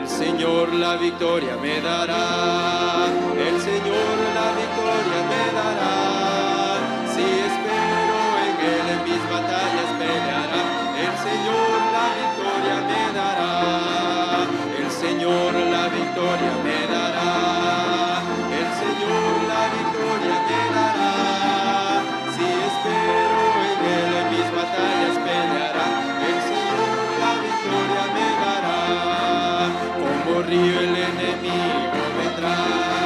Señor la victoria me dará, el Señor la victoria me dará. Si espero en Él, en mis batallas peleará. El Señor la victoria me dará, el Señor la victoria me dará, el Señor la victoria me dará. Si espero en Él, en mis batallas peleará. El Señor la victoria me dará. Como río el enemigo vendrá.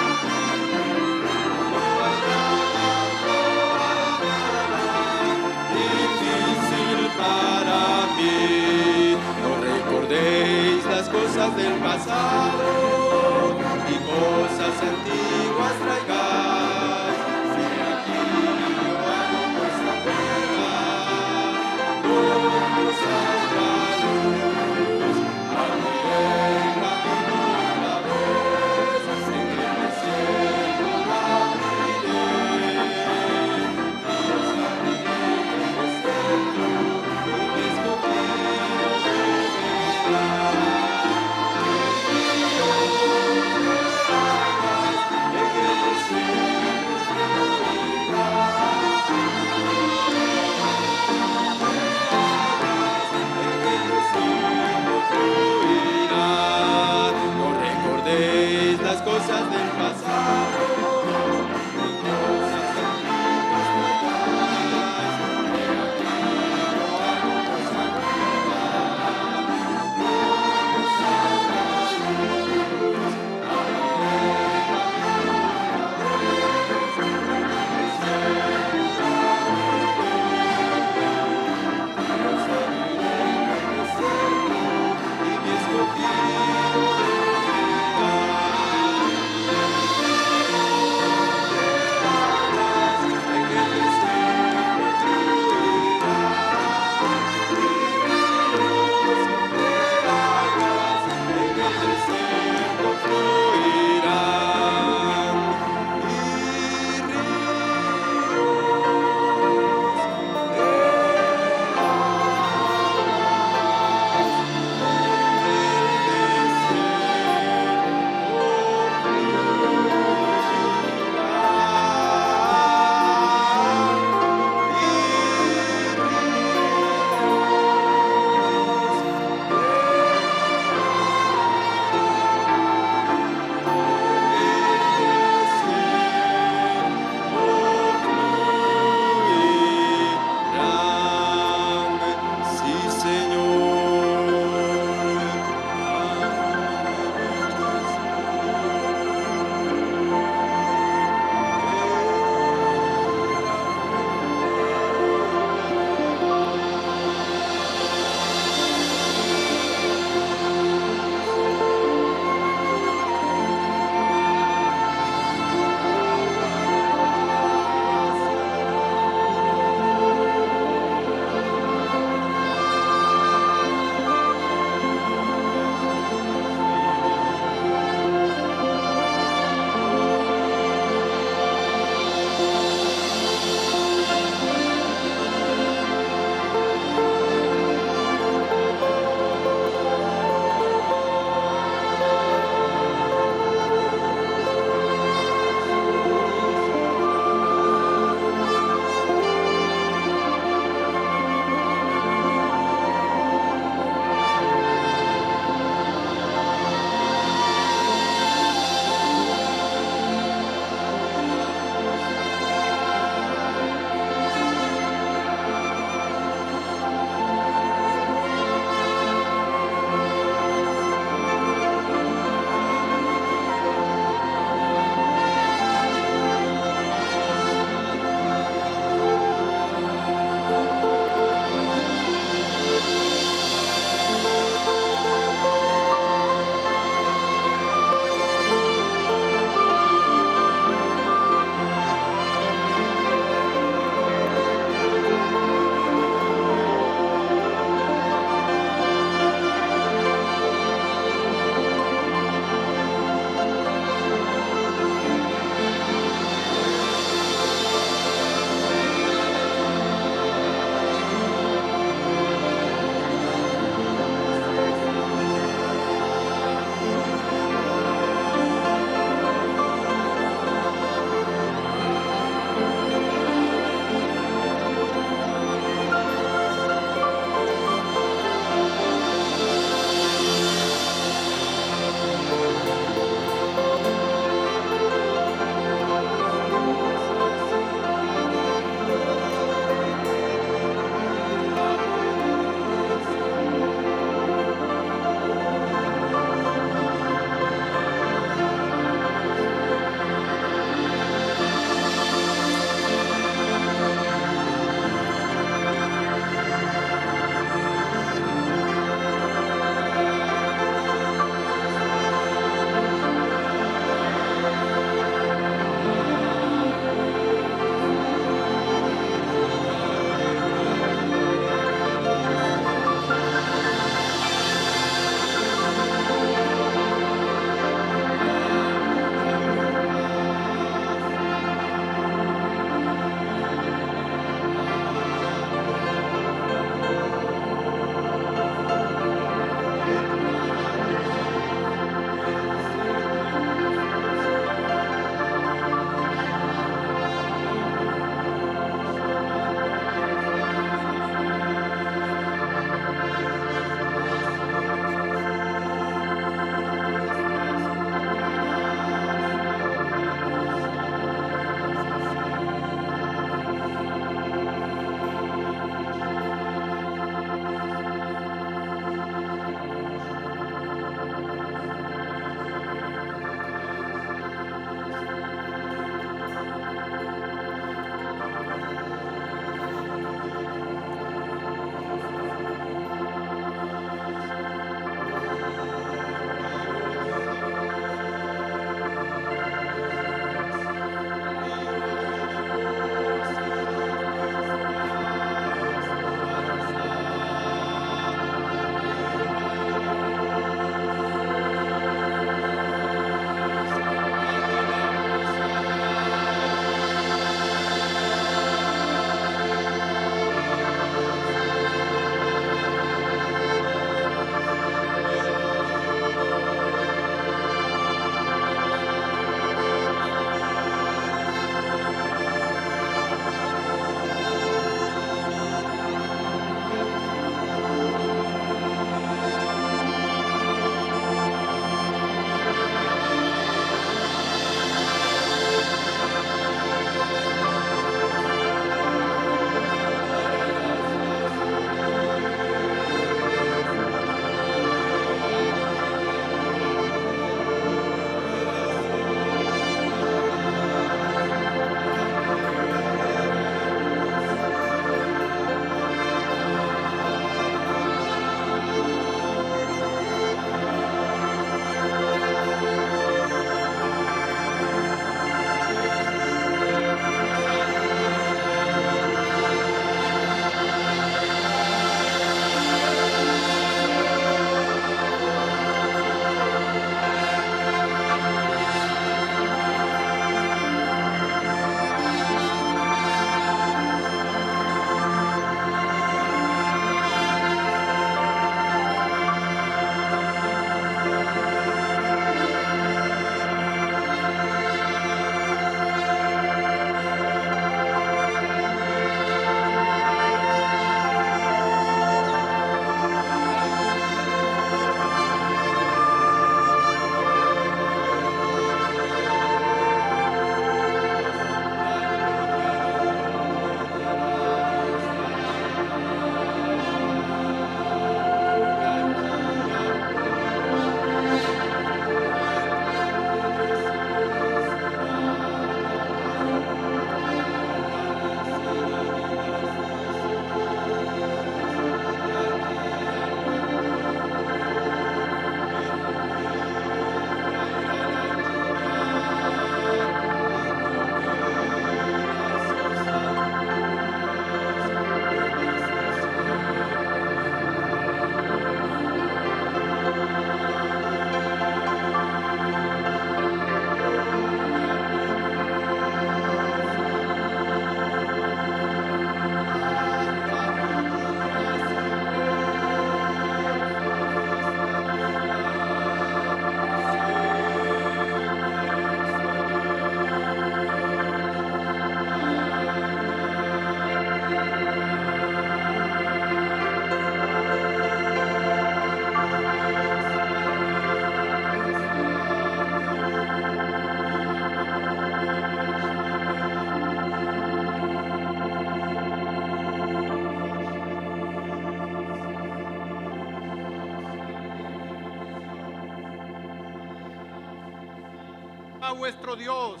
Jehová vuestro Dios,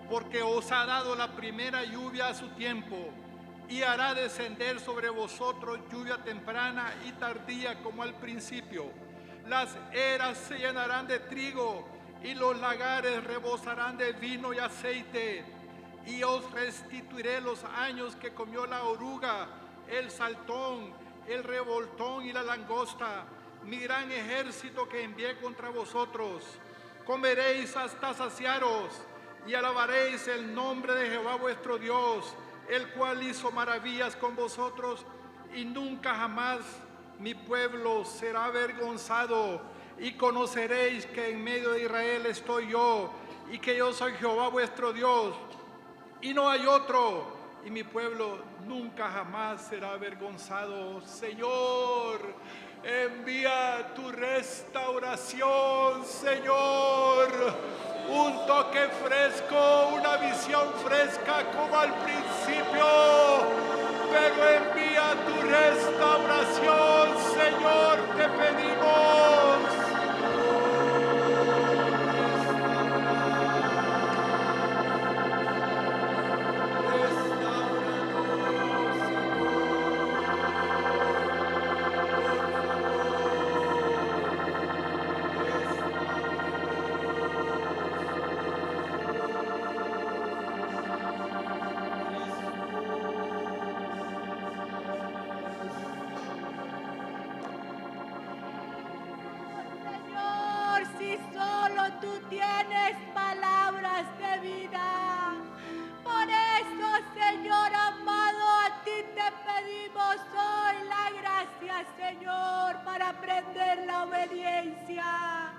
porque os ha dado la primera lluvia a su tiempo, y hará descender sobre vosotros lluvia temprana y tardía como al principio. Las eras se llenarán de trigo, y los lagares rebosarán de vino y aceite. Y os restituiré los años que comió la oruga, el saltón, el revoltón y la langosta, mi gran ejército que envié contra vosotros. Comeréis hasta saciaros y alabaréis el nombre de Jehová vuestro Dios, el cual hizo maravillas con vosotros, y nunca jamás mi pueblo será avergonzado. Y conoceréis que en medio de Israel estoy yo, y que yo soy Jehová vuestro Dios, y no hay otro, y mi pueblo nunca jamás será avergonzado. Señor, envía tu restauración, Señor, un toque fresco, una visión fresca como al principio, pero envía tu restauración, Señor, te pedimos. Si solo tú tienes palabras de vida. Por eso, Señor amado, a ti te pedimos hoy la gracia, Señor, para aprender la obediencia.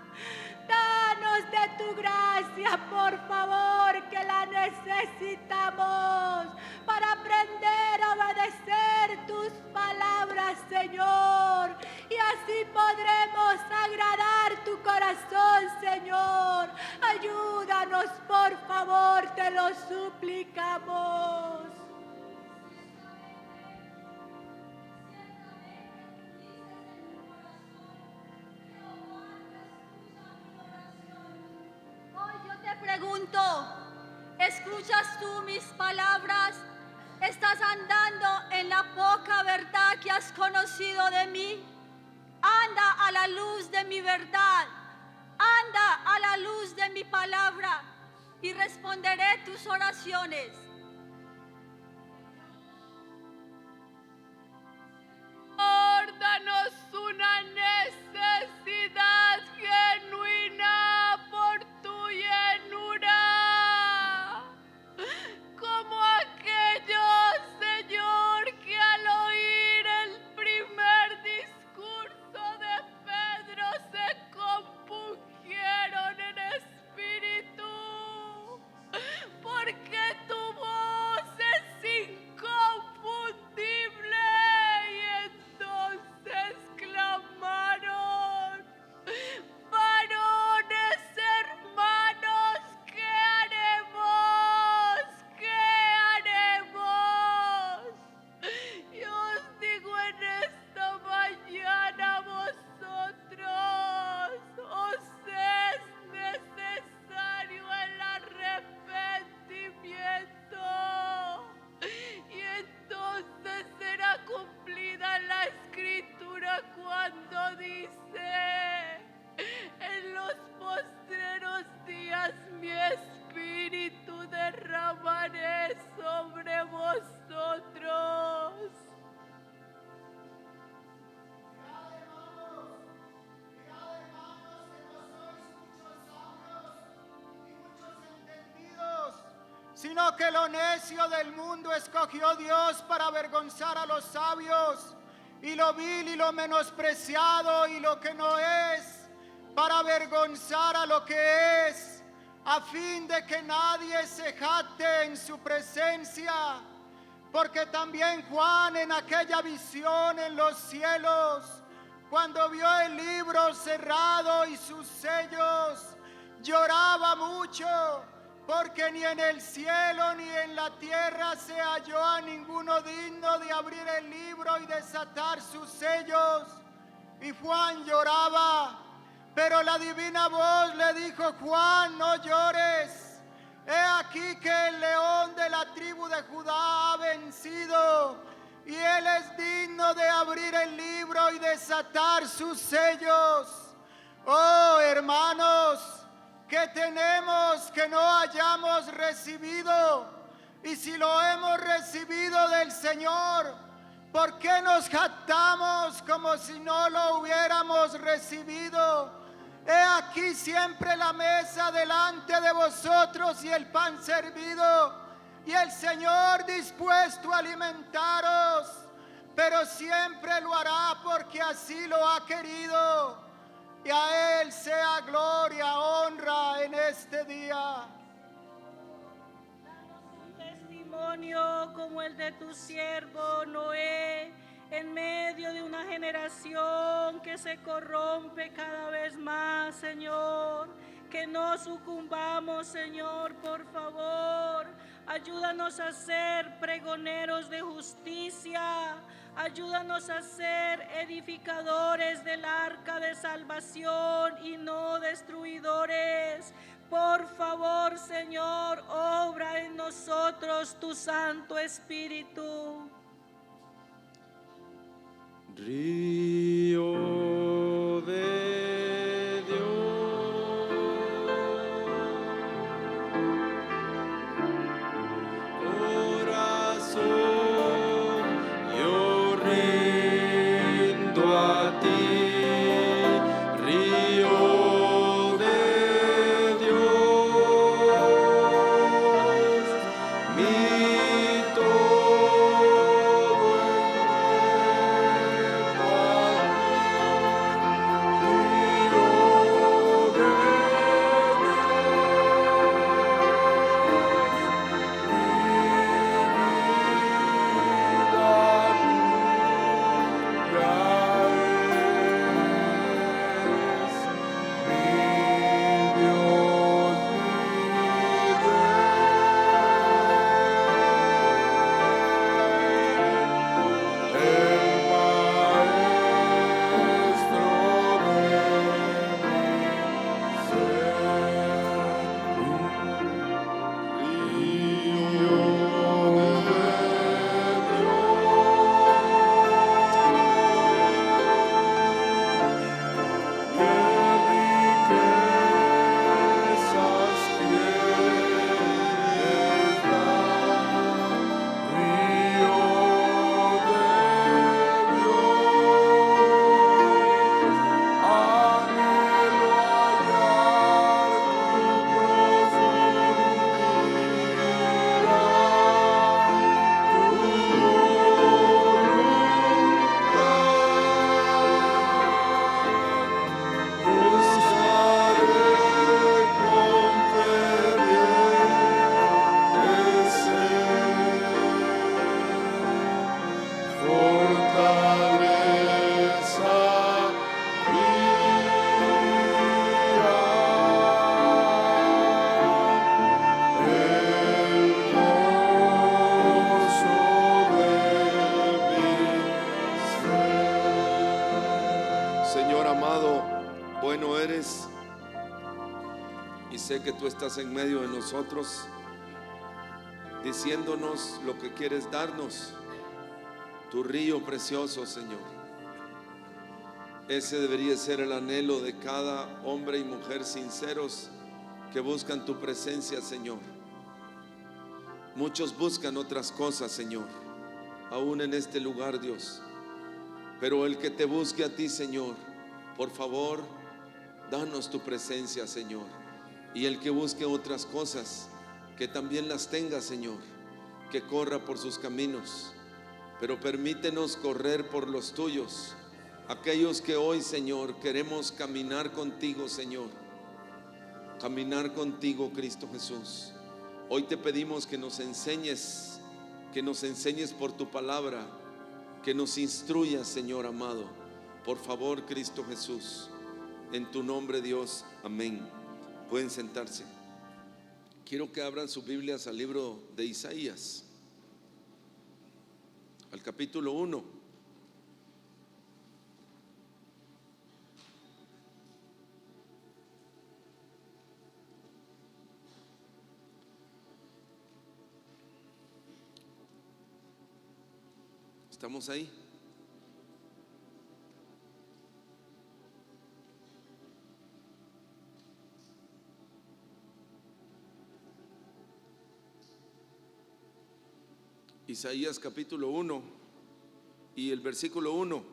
Danos de tu gracia, por favor, que la necesitamos para aprender a obedecer tus palabras, Señor. Y así podremos agradar tu corazón, Señor. Ayúdanos, por favor, te lo suplicamos. Hoy yo te pregunto, ¿escuchas tú mis palabras? ¿Estás andando en la poca verdad que has conocido de mí? Anda a la luz de mi verdad, anda a la luz de mi palabra y responderé tus oraciones. Danos una necesidad genuina por tu llenura, como aquellos, Señor, que al oír el primer discurso de Pedro se compungieron en espíritu, porque tu voz es inconfundible. Y entonces clamaron: varones hermanos, ¿qué haremos? ¿Qué haremos? Yo os digo en esta mañana a vosotros, os es necesario el arrepentimiento. Y entonces será cumplida la escritura cuando dice: en los postreros días mi espíritu derramaré sobre vosotros. Sino que lo necio del mundo escogió Dios para avergonzar a los sabios, y lo vil y lo menospreciado y lo que no es, para avergonzar a lo que es, a fin de que nadie se jacte en su presencia. Porque también Juan en aquella visión en los cielos, cuando vio el libro cerrado y sus sellos, lloraba mucho, porque ni en el cielo ni en la tierra se halló a ninguno digno de abrir el libro y desatar sus sellos. Y Juan lloraba Pero la divina voz le dijo: Juan, no llores. He aquí que el león de la tribu de Judá ha vencido, y él es digno de abrir el libro y desatar sus sellos. Oh, hermanos, ¿qué tenemos que no hayamos recibido? Y si lo hemos recibido del Señor, ¿por qué nos jactamos como si no lo hubiéramos recibido? He aquí siempre la mesa delante de vosotros y el pan servido, y el Señor dispuesto a alimentaros, pero siempre lo hará porque así lo ha querido. Y a Él sea gloria, honra en este día. Danos un testimonio como el de tu siervo Noé, en medio de una generación que se corrompe cada vez más, Señor. Que no sucumbamos, Señor, por favor. Ayúdanos a ser pregoneros de justicia. Ayúdanos a ser edificadores del arca de salvación y no destruidores. Por favor, Señor, obra en nosotros tu Santo Espíritu. Río de Dios, corazón, yo rindo a ti, río de Dios, mi sé que tú estás en medio de nosotros, diciéndonos lo que quieres darnos, tu río precioso, Señor. Ese debería ser el anhelo de cada hombre y mujer sinceros que buscan tu presencia, Señor. Muchos buscan otras cosas, Señor, aún en este lugar, Dios. Pero el que te busque a ti, Señor, por favor, danos tu presencia, Señor. Y el que busque otras cosas, que también las tenga, Señor, que corra por sus caminos. Pero permítenos correr por los tuyos, aquellos que hoy, Señor, queremos caminar contigo, Señor. Caminar contigo, Cristo Jesús. Hoy te pedimos que nos enseñes por tu palabra, que nos instruyas, Señor amado. Por favor, Cristo Jesús, en tu nombre, Dios, amén. Pueden sentarse. Quiero que abran sus Biblias al libro de Isaías, al capítulo 1. ¿Estamos ahí? Isaías capítulo 1 y el versículo 1.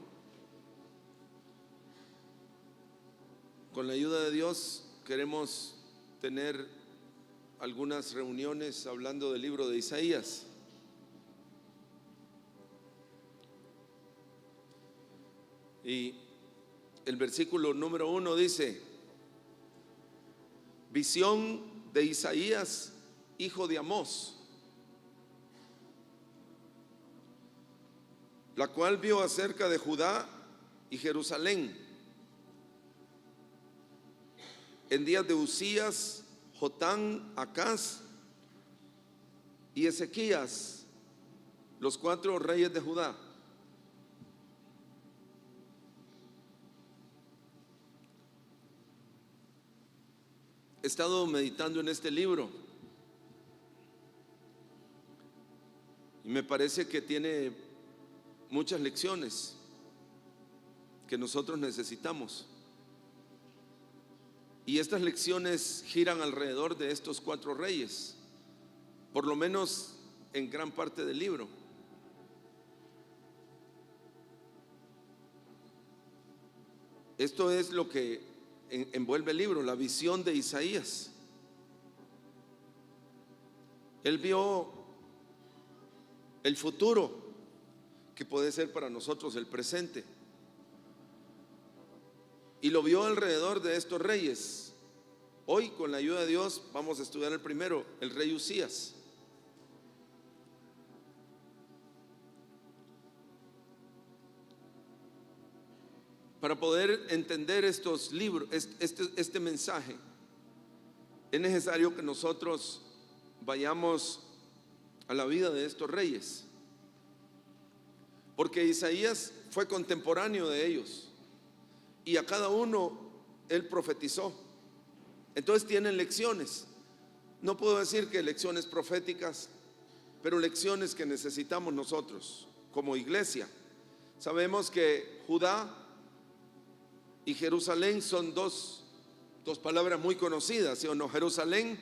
Con la ayuda de Dios queremos tener algunas reuniones hablando del libro de Isaías. Y el versículo número 1 dice: visión de Isaías, hijo de Amós, la cual vio acerca de Judá y Jerusalén en días de Usías, Jotán, Acaz y Ezequías, los 4 reyes de Judá. He estado meditando en este libro y me parece que tiene muchas lecciones que nosotros necesitamos. Y estas lecciones giran alrededor de estos 4 reyes, por lo menos en gran parte del libro. Esto es lo que envuelve el libro, la visión de Isaías. Él vio el futuro que puede ser para nosotros el presente, y lo vio alrededor de estos reyes. Hoy, con la ayuda de Dios, vamos a estudiar el primero, el rey Usías. Para poder entender estos libros, este mensaje, es necesario que nosotros vayamos a la vida de estos reyes, porque Isaías fue contemporáneo de ellos y a cada uno él profetizó. Entonces tienen lecciones. No puedo decir que lecciones proféticas, pero lecciones que necesitamos nosotros como iglesia. Sabemos que Judá y Jerusalén son dos palabras muy conocidas, ¿sí o no? Jerusalén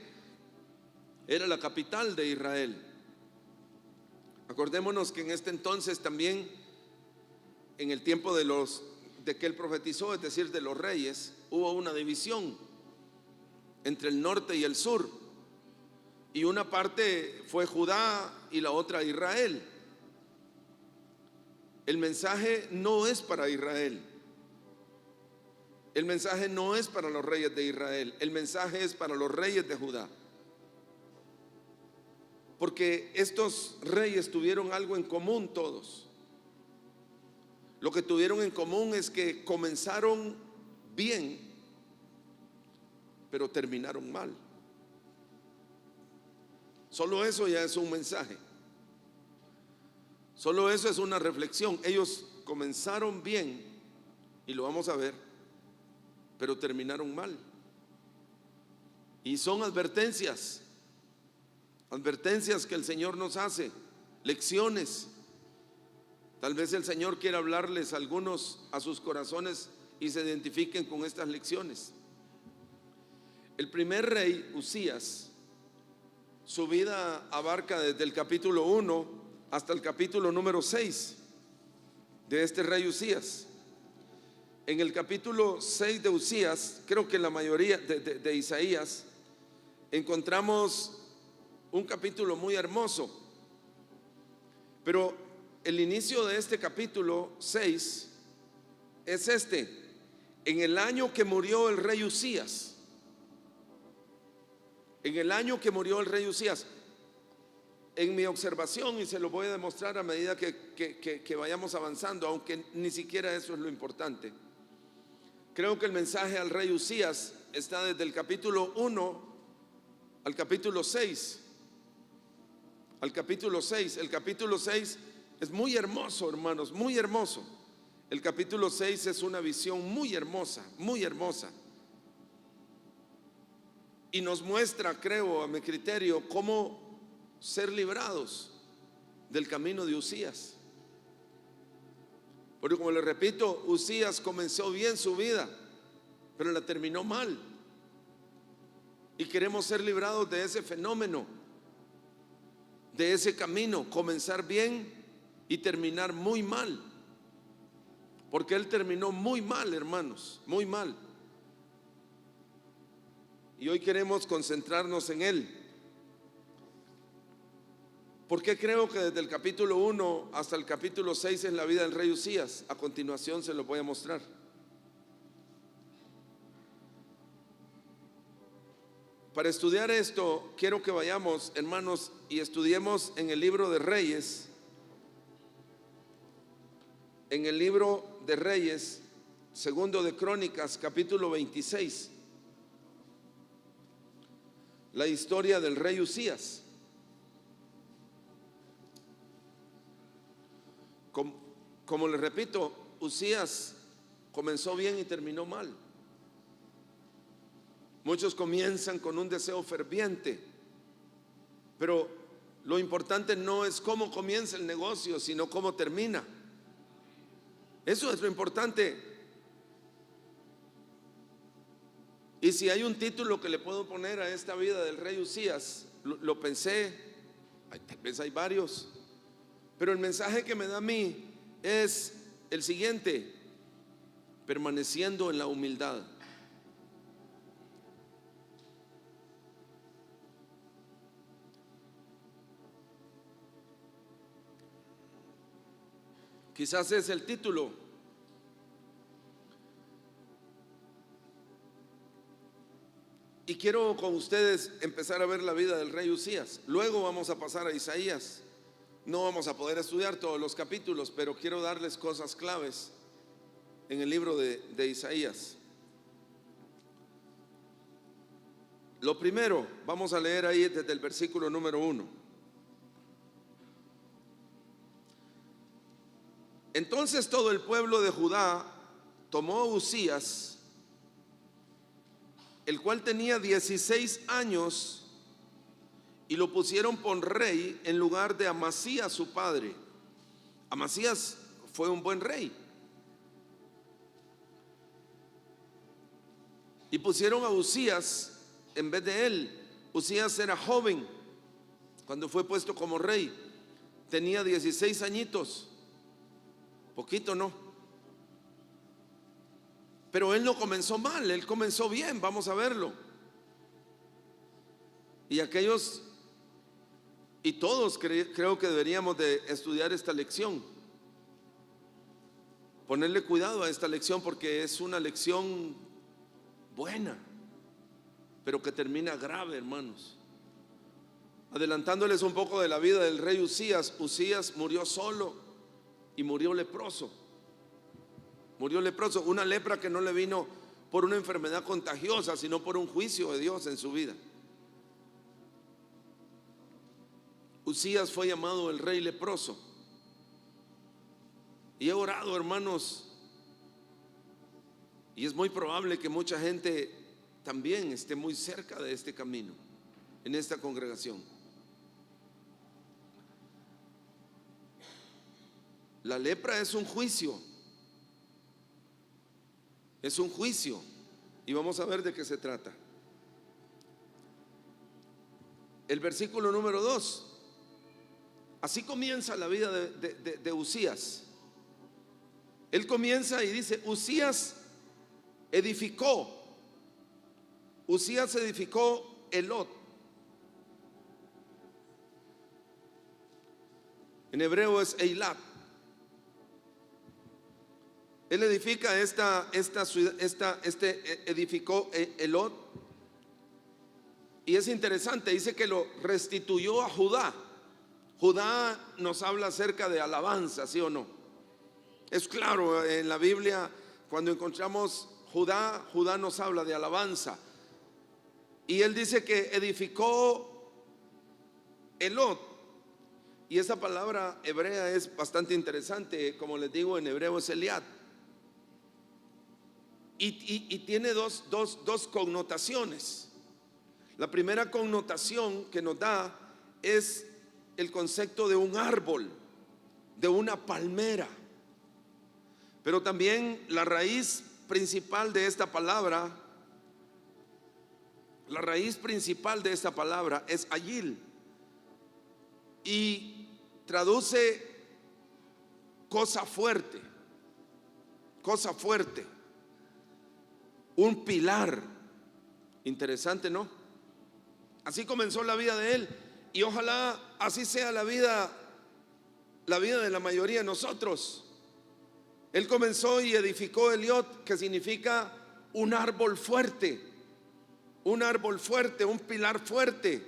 era la capital de Israel. Acordémonos que en este entonces también, en el tiempo de que él profetizó, es decir, de los reyes, hubo una división entre el norte y el sur, y una parte fue Judá y la otra Israel. El mensaje no es para Israel, el mensaje no es para los reyes de Israel, el mensaje es para los reyes de Judá, porque estos reyes tuvieron algo en común todos. Lo que tuvieron en común es que comenzaron bien, pero terminaron mal. Solo eso ya es un mensaje. Solo eso es una reflexión. Ellos comenzaron bien, y lo vamos a ver, pero terminaron mal. Y son advertencias que el Señor nos hace, lecciones. Tal vez el Señor quiera hablarles a algunos a sus corazones y se identifiquen con estas lecciones. El primer rey, Usías, su vida abarca desde el capítulo 1 hasta el capítulo número 6 de este rey Usías. En el capítulo 6 de Usías, creo que en la mayoría de Isaías, encontramos un capítulo muy hermoso, pero el inicio de este capítulo 6 es en el año que murió el rey Usías. En el año que murió el rey Usías, en mi observación, y se lo voy a demostrar a medida que vayamos avanzando, aunque ni siquiera eso es lo importante, creo que el mensaje al rey Usías está desde el capítulo 1 al capítulo 6. Al capítulo 6. El capítulo 6 es muy hermoso, hermanos, muy hermoso. El capítulo 6 es una visión muy hermosa, muy hermosa. Y nos muestra, creo, a mi criterio, cómo ser librados del camino de Usías. Porque como les repito, Uzías comenzó bien su vida, pero la terminó mal. Y queremos ser librados de ese fenómeno, de ese camino, comenzar bien y terminar muy mal. Porque él terminó muy mal, hermanos, muy mal. Y hoy queremos concentrarnos en él. ¿Por qué creo que desde el capítulo 1 hasta el capítulo 6 es la vida del rey Uzías? A continuación se lo voy a mostrar. Para estudiar esto, quiero que vayamos, hermanos, y estudiemos en el libro de Reyes. En el libro de Reyes, segundo de Crónicas, capítulo 26. La historia del rey Uzías. Como les repito, Uzías comenzó bien y terminó mal. Muchos comienzan con un deseo ferviente, pero lo importante no es cómo comienza el negocio, sino cómo termina. Eso es lo importante. Y si hay un título que le puedo poner a esta vida del rey Uzías, lo pensé, tal vez hay varios, pero el mensaje que me da a mí es el siguiente: permaneciendo en la humildad. Quizás es el título. Y quiero con ustedes empezar a ver la vida del rey Uzías. Luego vamos a pasar a Isaías. No vamos a poder estudiar todos los capítulos, pero quiero darles cosas claves en el libro de Isaías. Lo primero, vamos a leer ahí desde el versículo número 1. Entonces todo el pueblo de Judá tomó a Uzías, el cual tenía 16 años, y lo pusieron por rey en lugar de Amasías su padre. Amasías fue un buen rey. Y pusieron a Uzías en vez de él. Uzías era joven cuando fue puesto como rey. Tenía 16 añitos. Poquito, ¿no? Pero él no comenzó mal, él comenzó bien, vamos a verlo. Y aquellos, y todos creo que deberíamos de estudiar esta lección, ponerle cuidado a esta lección, porque es una lección buena, pero que termina grave, hermanos. Adelantándoles un poco de la vida del rey Uzías. Uzías murió solo y murió leproso. Murió leproso, una lepra que no le vino por una enfermedad contagiosa, sino por un juicio de Dios en su vida. Uzías fue llamado el rey leproso. Y he orado, hermanos, y es muy probable que mucha gente también esté muy cerca de este camino, en esta congregación. La lepra es un juicio. Es un juicio. Y vamos a ver de qué se trata. El versículo número 2. Así comienza la vida de Uzías. Él comienza y dice: Uzías edificó Elot. En hebreo es Eilat. Él edifica edificó Elot. Y es interesante, dice que lo restituyó a Judá. Judá nos habla acerca de alabanza, ¿sí o no? Es claro, en la Biblia cuando encontramos Judá, Judá nos habla de alabanza. Y él dice que edificó Elot. Y esa palabra hebrea es bastante interesante. Como les digo, en hebreo es Eliat. Y tiene dos connotaciones. La primera connotación que nos da es el concepto de un árbol, de una palmera. Pero también la raíz principal de esta palabra, es ayil, y traduce cosa fuerte, un pilar. Interesante, ¿no? Así comenzó la vida de él, y ojalá así sea la vida de la mayoría de nosotros. Él comenzó y edificó Eliot, que significa un árbol fuerte, un pilar fuerte,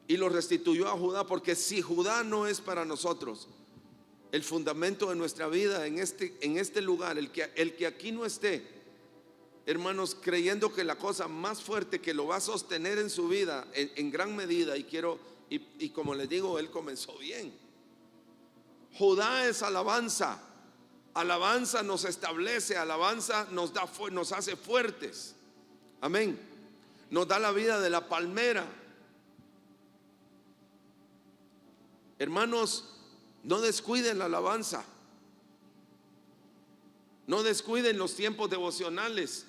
y lo restituyó a Judá, porque si Judá no es para nosotros el fundamento de nuestra vida en este lugar, el que aquí no esté, hermanos, creyendo que la cosa más fuerte que lo va a sostener en su vida en gran medida, y como les digo, él comenzó bien. Judá es alabanza. Alabanza nos establece, alabanza nos hace fuertes. Amén. Nos da la vida de la palmera. Hermanos, no descuiden la alabanza. No descuiden los tiempos devocionales.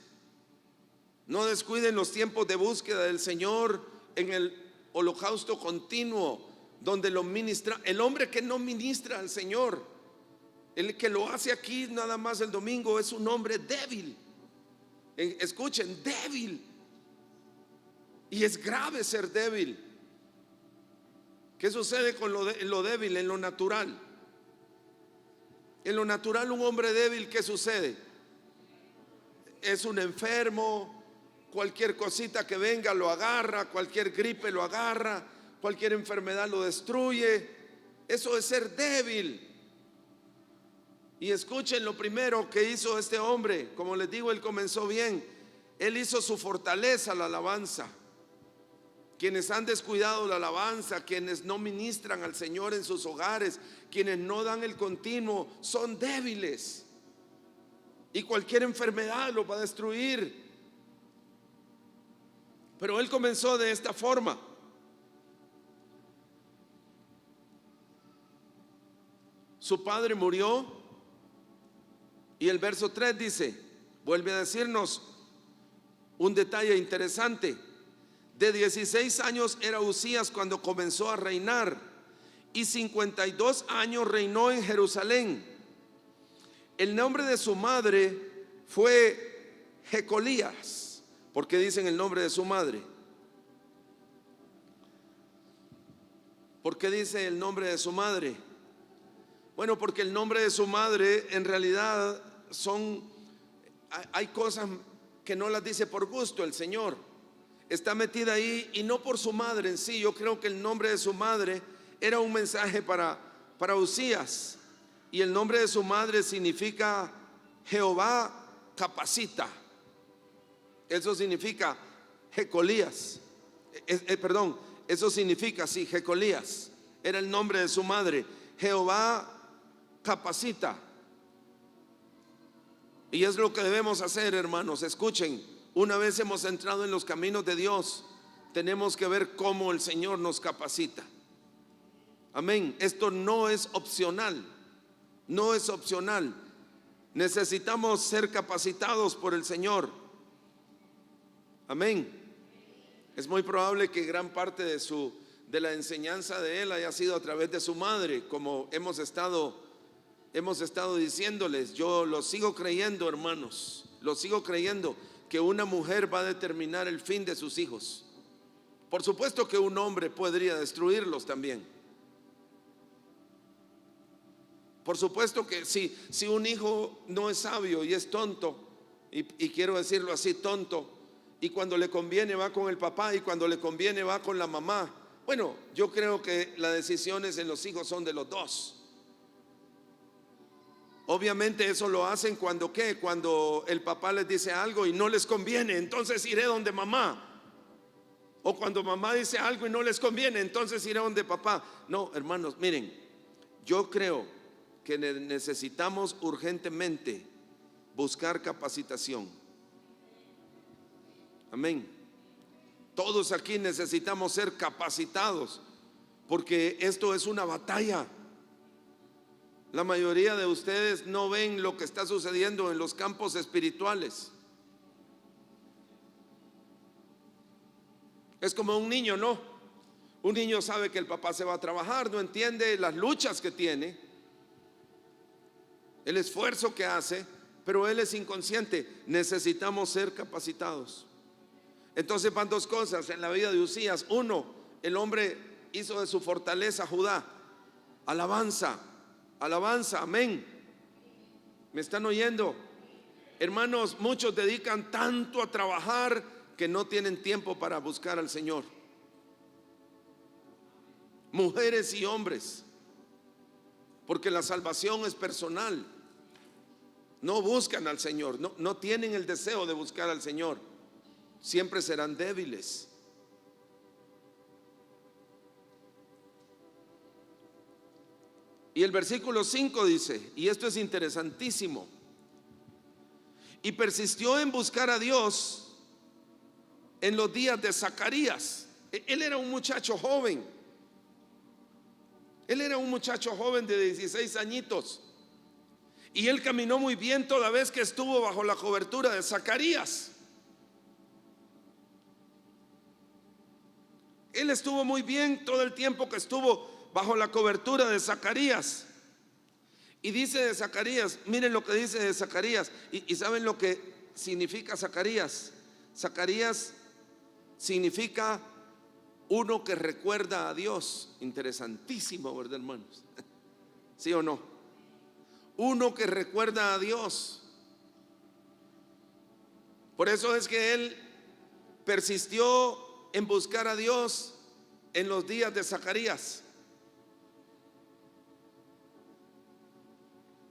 No descuiden los tiempos de búsqueda del Señor en el holocausto continuo, donde lo ministra. El hombre que no ministra al Señor, el que lo hace aquí nada más el domingo, es un hombre débil. Escuchen, débil. Y es grave ser débil. ¿Qué sucede con lo débil? En lo natural. En lo natural, un hombre débil, ¿qué sucede? Es un enfermo. Cualquier cosita que venga lo agarra, cualquier gripe lo agarra, cualquier enfermedad lo destruye. Eso es ser débil. Y escuchen lo primero que hizo este hombre. Como les digo, él comenzó bien. Él hizo su fortaleza la alabanza. Quienes han descuidado la alabanza, quienes no ministran al Señor en sus hogares, quienes no dan el continuo, son débiles. Y cualquier enfermedad los va a destruir. Pero él comenzó de esta forma. Su padre murió, y el verso 3 dice, vuelve a decirnos un detalle interesante. De 16 años era Uzías cuando comenzó a reinar, y 52 años reinó en Jerusalén. El nombre de su madre fue Jecolías. ¿Por qué dicen el nombre de su madre? ¿Por qué dice el nombre de su madre? Bueno, porque el nombre de su madre en realidad hay cosas que no las dice por gusto el Señor. Está metida ahí, y no por su madre en sí. Yo creo que el nombre de su madre era un mensaje para Uzías. Y el nombre de su madre significa Jehová capacita. Eso significa Jecolías. Eso significa, sí, Jecolías. Era el nombre de su madre. Jehová capacita. Y es lo que debemos hacer, hermanos. Escuchen, una vez hemos entrado en los caminos de Dios, tenemos que ver cómo el Señor nos capacita. Amén. Esto no es opcional. No es opcional. Necesitamos ser capacitados por el Señor. Amén. Es muy probable que gran parte de la enseñanza de él haya sido a través de su madre, como hemos estado diciéndoles. Yo lo sigo creyendo, hermanos. Lo sigo creyendo, que una mujer va a determinar el fin de sus hijos. Por supuesto que un hombre podría destruirlos también. Por supuesto que si un hijo no es sabio y es tonto, y quiero decirlo así, tonto, y cuando le conviene va con el papá y cuando le conviene va con la mamá, bueno, yo creo que las decisiones en los hijos son de los dos. Obviamente eso lo hacen cuando el papá les dice algo y no les conviene, entonces iré donde mamá. O cuando mamá dice algo y no les conviene, entonces iré donde papá. No, hermanos, miren, yo creo que necesitamos urgentemente buscar capacitación. Amén. Todos aquí necesitamos ser capacitados, porque esto es una batalla. La mayoría de ustedes no ven lo que está sucediendo en los campos espirituales. Es como un niño, ¿no? Un niño sabe que el papá se va a trabajar, no entiende las luchas que tiene, el esfuerzo que hace, pero él es inconsciente. Necesitamos ser capacitados. Entonces van dos cosas en la vida de Uzías. Uno, el hombre hizo de su fortaleza Judá. Alabanza, alabanza, amén. ¿Me están oyendo? Hermanos, muchos dedican tanto a trabajar que no tienen tiempo para buscar al Señor. Mujeres y hombres, porque la salvación es personal. No buscan al Señor, no tienen el deseo de buscar al Señor. Siempre serán débiles. Y el versículo 5 dice, y esto es interesantísimo: y persistió en buscar a Dios en los días de Zacarías. Él era un muchacho joven. Él era un muchacho joven de 16 añitos. Y él caminó muy bien toda vez que estuvo bajo la cobertura de Zacarías. Él estuvo muy bien todo el tiempo que estuvo bajo la cobertura de Zacarías. Y dice de Zacarías, miren lo que dice de Zacarías. Y saben lo que significa Zacarías. Zacarías significa uno que recuerda a Dios. Interesantísimo, ¿verdad, hermanos? ¿Sí o no? Uno que recuerda a Dios. Por eso es que él persistió en buscar a Dios en los días de Zacarías.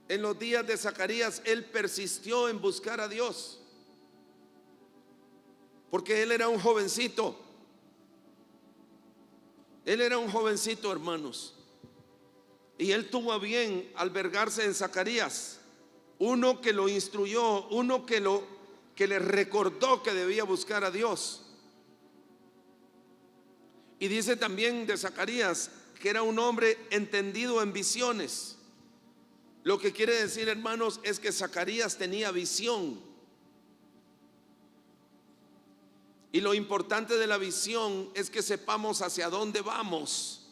En los días de Zacarías él persistió en buscar a Dios, porque él era un jovencito. Él era un jovencito, hermanos. Y él tuvo a bien albergarse en Zacarías, uno que lo instruyó, uno que le recordó que debía buscar a Dios. Y dice también de Zacarías que era un hombre entendido en visiones. Lo que quiere decir, hermanos, es que Zacarías tenía visión. Y lo importante de la visión es que sepamos hacia dónde vamos.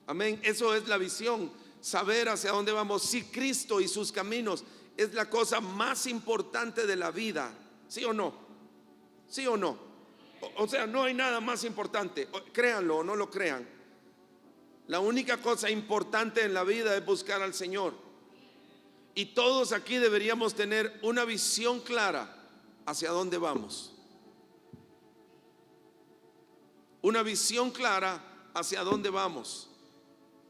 Amén, eso es la visión, saber hacia dónde vamos. Si Cristo y sus caminos es la cosa más importante de la vida, ¿sí o no? ¿Sí o no? O sea, no hay nada más importante, créanlo o no lo crean. La única cosa importante en la vida es buscar al Señor. Y todos aquí deberíamos tener una visión clara hacia dónde vamos. Una visión clara hacia dónde vamos.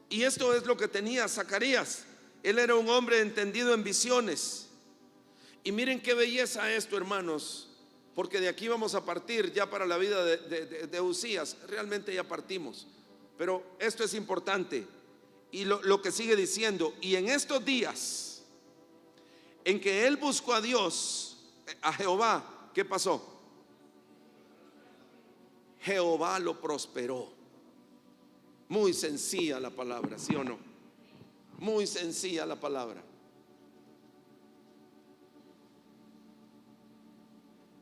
Y esto es lo que tenía Zacarías. Él era un hombre entendido en visiones. Y miren qué belleza esto, hermanos, porque de aquí vamos a partir ya para la vida de Uzías. Realmente ya partimos, pero esto es importante. Y lo que sigue diciendo: y en estos días en que él buscó a Dios, a Jehová, ¿qué pasó? Jehová lo prosperó. Muy sencilla la palabra, ¿sí o no? Muy sencilla la palabra.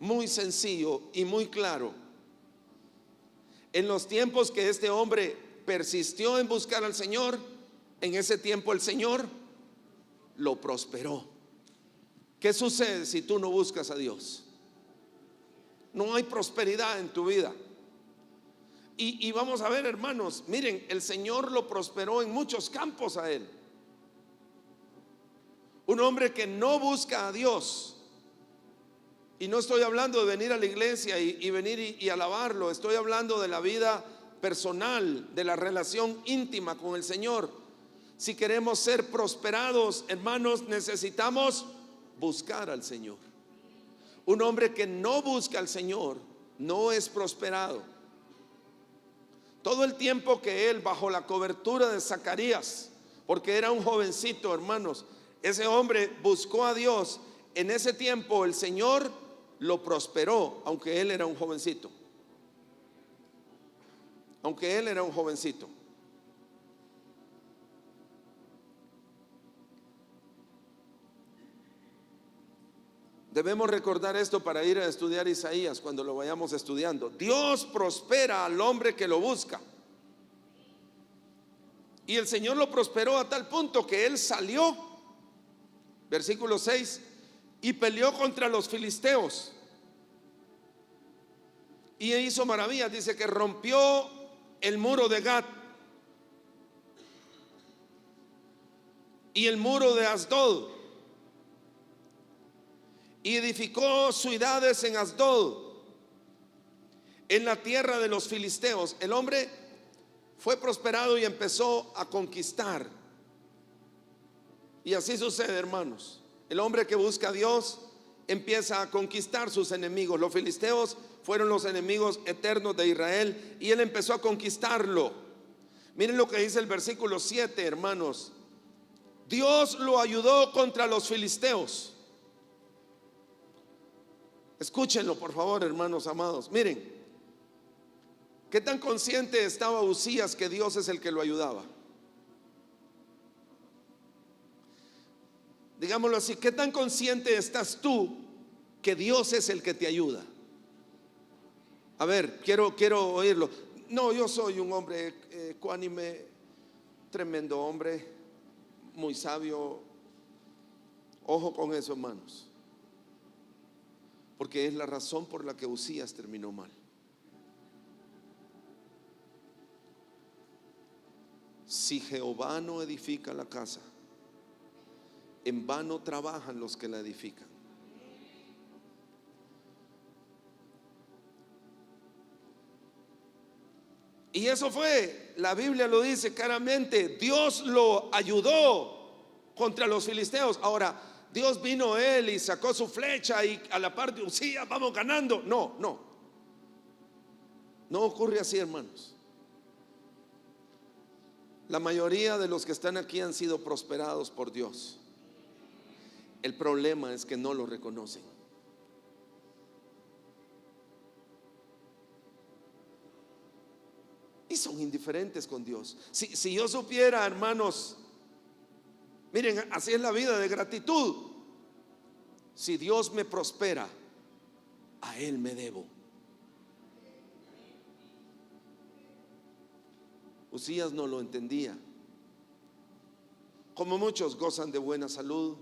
Muy sencillo y muy claro. En los tiempos que este hombre persistió en buscar al Señor, en ese tiempo el Señor lo prosperó. ¿Qué sucede si tú no buscas a Dios? No hay prosperidad en tu vida. Y vamos a ver, hermanos, miren, el Señor lo prosperó en muchos campos a él. Un hombre que no busca a Dios, y no estoy hablando de venir a la iglesia y venir y alabarlo, estoy hablando de la vida personal, de la relación íntima con el Señor. Si queremos ser prosperados, hermanos, necesitamos buscar al Señor. Un hombre que no busca al Señor no es prosperado. Todo el tiempo que él, bajo la cobertura de Zacarías, porque era un jovencito, hermanos, ese hombre buscó a Dios, en ese tiempo el Señor lo prosperó, aunque él era un jovencito. Aunque él era un jovencito. Debemos recordar esto para ir a estudiar Isaías cuando lo vayamos estudiando. Dios prospera al hombre que lo busca. Y el Señor lo prosperó a tal punto que él salió, versículo 6, y peleó contra los filisteos. Y hizo maravillas, dice que rompió el muro de Gat y el muro de Asdod, y edificó ciudades en Asdod, en la tierra de los filisteos. El hombre fue prosperado y empezó a conquistar. Y así sucede, hermanos. El hombre que busca a Dios empieza a conquistar sus enemigos. Los filisteos fueron los enemigos eternos de Israel y él empezó a conquistarlo. Miren lo que dice el versículo 7, hermanos. Dios lo ayudó contra los filisteos. Escúchenlo, por favor, hermanos amados. Miren, ¿qué tan consciente estaba Usías que Dios es el que lo ayudaba? Digámoslo así, ¿qué tan consciente estás tú que Dios es el que te ayuda? A ver, quiero oírlo. No, yo soy un hombre ecuánime, tremendo hombre, muy sabio. Ojo con eso, hermanos, porque es la razón por la que Usías terminó mal. Si Jehová no edifica la casa, en vano trabajan los que la edifican. Y eso fue, la Biblia lo dice claramente, Dios lo ayudó contra los filisteos. Ahora, Dios vino él y sacó su flecha y a la par de Usías vamos ganando. No ocurre así, hermanos. La mayoría de los que están aquí han sido prosperados por Dios. El problema es que no lo reconocen. Y son indiferentes con Dios. Si yo supiera, hermanos, miren, así es la vida de gratitud. Si Dios me prospera, a Él me debo. Usías no lo entendía. Como muchos gozan de buena salud,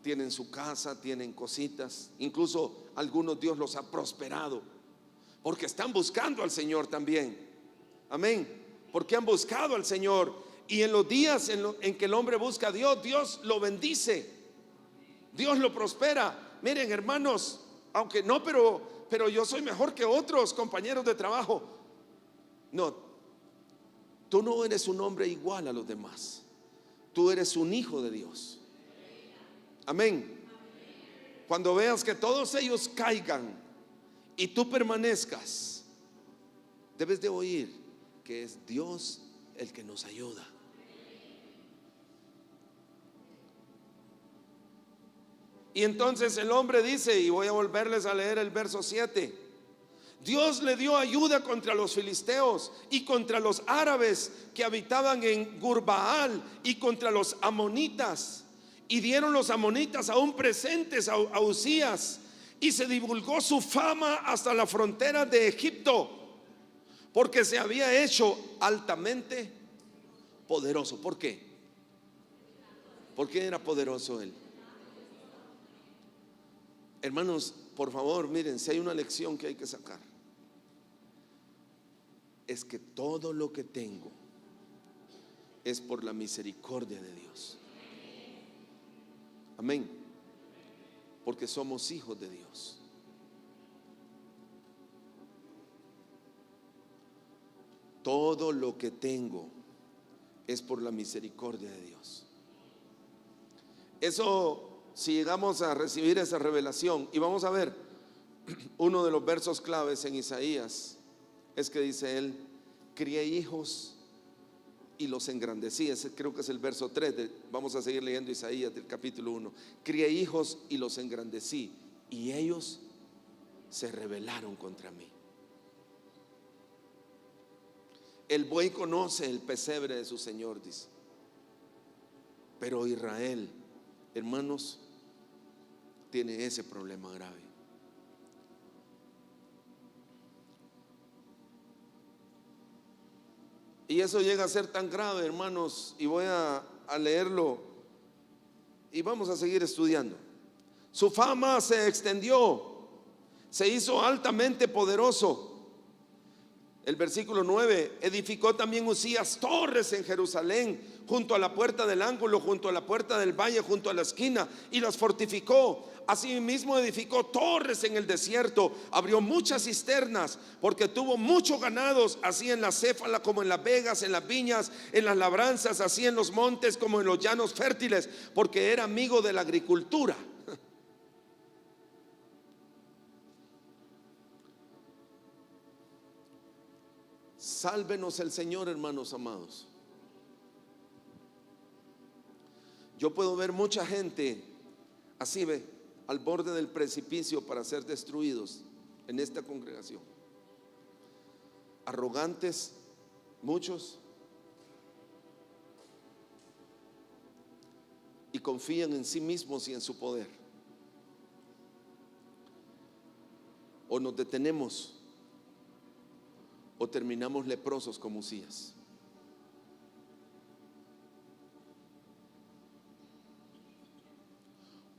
tienen su casa, tienen cositas, incluso algunos Dios los ha prosperado porque están buscando al Señor también. Amén. Porque han buscado al Señor. Y en los días en que el hombre busca a Dios, Dios lo bendice, Dios lo prospera. Miren, hermanos, aunque no, pero yo soy mejor que otros compañeros de trabajo. No, tú no eres un hombre igual a los demás. Tú eres un hijo de Dios. Amén. Cuando veas que todos ellos caigan y tú permanezcas, debes de oír que es Dios el que nos ayuda. Y entonces el hombre dice, y voy a volverles a leer el verso 7: Dios le dio ayuda contra los filisteos y contra los árabes que habitaban en Gurbaal y contra los amonitas. Y dieron los amonitas aún presentes a Usías, y se divulgó su fama hasta la frontera de Egipto, porque se había hecho altamente poderoso. ¿Por qué? ¿Por qué era poderoso él? Hermanos, por favor, miren, si hay una lección que hay que sacar, es que todo lo que tengo es por la misericordia de Dios. Amén. Porque somos hijos de Dios. Todo lo que tengo es por la misericordia de Dios. Eso, si llegamos a recibir esa revelación, y vamos a ver uno de los versos claves en Isaías, es que dice él: crié hijos y los engrandecí. Ese creo que es el verso 3 vamos a seguir leyendo Isaías del capítulo 1. Crié hijos y los engrandecí, y ellos se rebelaron contra mí. El buey conoce el pesebre de su señor, dice. Pero Israel, hermanos, tiene ese problema grave. Y eso llega a ser tan grave, hermanos, y voy a leerlo y vamos a seguir estudiando. Su fama se extendió, se hizo altamente poderoso. El versículo 9: edificó también Usías torres en Jerusalén, junto a la puerta del ángulo, junto a la puerta del valle, junto a la esquina, y las fortificó. Asimismo edificó torres en el desierto, abrió muchas cisternas, porque tuvo muchos ganados, así en la céfala como en las vegas, en las viñas, en las labranzas, así en los montes como en los llanos fértiles, porque era amigo de la agricultura. Sálvenos el Señor, hermanos amados. Yo puedo ver mucha gente así, ve, al borde del precipicio para ser destruidos en esta congregación. Arrogantes, muchos, y confían en sí mismos y en su poder. O nos detenemos o terminamos leprosos como Usías.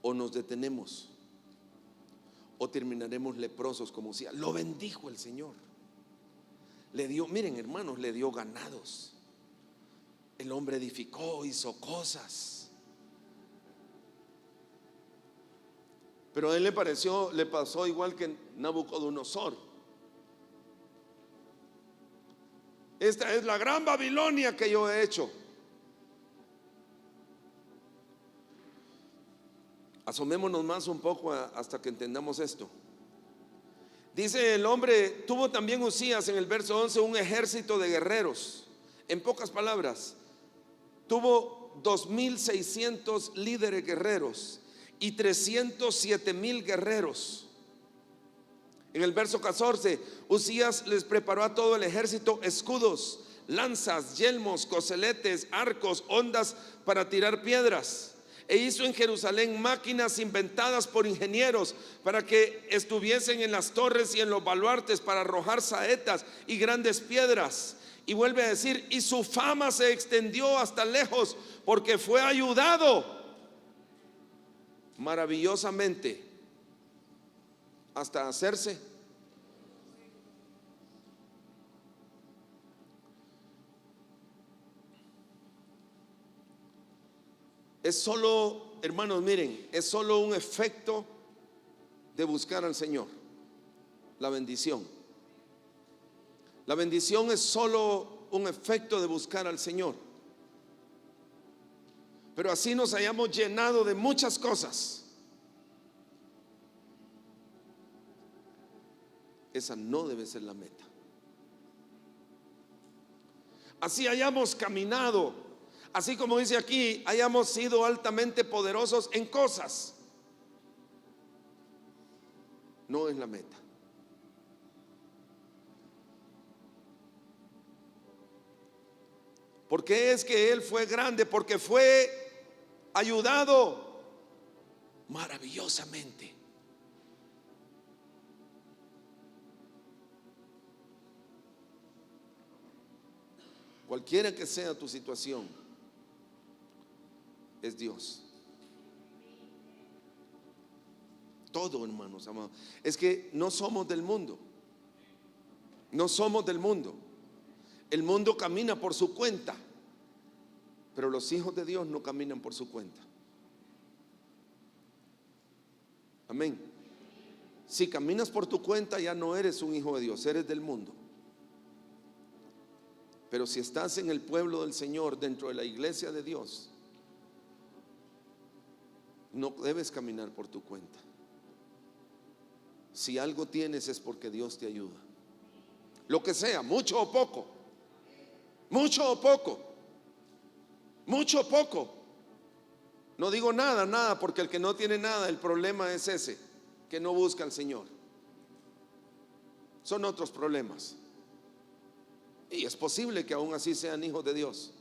O nos detenemos o terminaremos leprosos como Usías. Lo bendijo el Señor. Le dio, miren hermanos, le dio ganados. El hombre edificó, hizo cosas. Pero a él le pasó igual que Nabucodonosor. Esta es la gran Babilonia que yo he hecho. Asomémonos más un poco hasta que entendamos esto. Dice el hombre, tuvo también Usías en el verso 11 un ejército de guerreros. En pocas palabras, tuvo 2,600 líderes guerreros y 307,000 guerreros. En el verso 14, Usías les preparó a todo el ejército escudos, lanzas, yelmos, coseletes, arcos, hondas para tirar piedras. E hizo en Jerusalén máquinas inventadas por ingenieros para que estuviesen en las torres y en los baluartes para arrojar saetas y grandes piedras. Y vuelve a decir, y su fama se extendió hasta lejos porque fue ayudado maravillosamente hasta hacerse es solo, hermanos, miren, es solo un efecto de buscar al Señor. La bendición. La bendición es solo un efecto de buscar al Señor. Pero así nos hayamos llenado de muchas cosas, esa no debe ser la meta. Así hayamos caminado, así como dice aquí, hayamos sido altamente poderosos en cosas, no es la meta. ¿Por qué es que él fue grande? Porque fue ayudado maravillosamente. Cualquiera que sea tu situación, es Dios. Todo, hermanos amados. Es que no somos del mundo. No somos del mundo. El mundo camina por su cuenta, pero los hijos de Dios no caminan por su cuenta. Amén. Si caminas por tu cuenta, ya no eres un hijo de Dios, eres del mundo. Pero si estás en el pueblo del Señor, dentro de la iglesia de Dios, no debes caminar por tu cuenta. Si algo tienes es porque Dios te ayuda. Lo que sea, mucho o poco. Mucho o poco. Mucho o poco. No digo nada, porque el que no tiene nada, el problema es ese, que no busca al Señor. Son otros problemas. Y es posible que aún así sean hijos de Dios.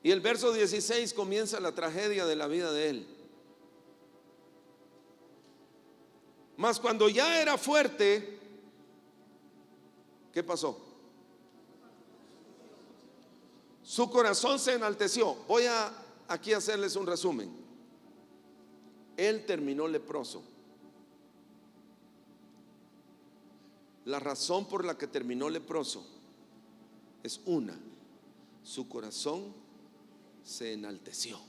Y el verso 16 comienza la tragedia de la vida de él. Mas cuando ya era fuerte, ¿qué pasó? Su corazón se enalteció. Voy a aquí hacerles un resumen. Él terminó leproso. La razón por la que terminó leproso es una: su corazón se enalteció.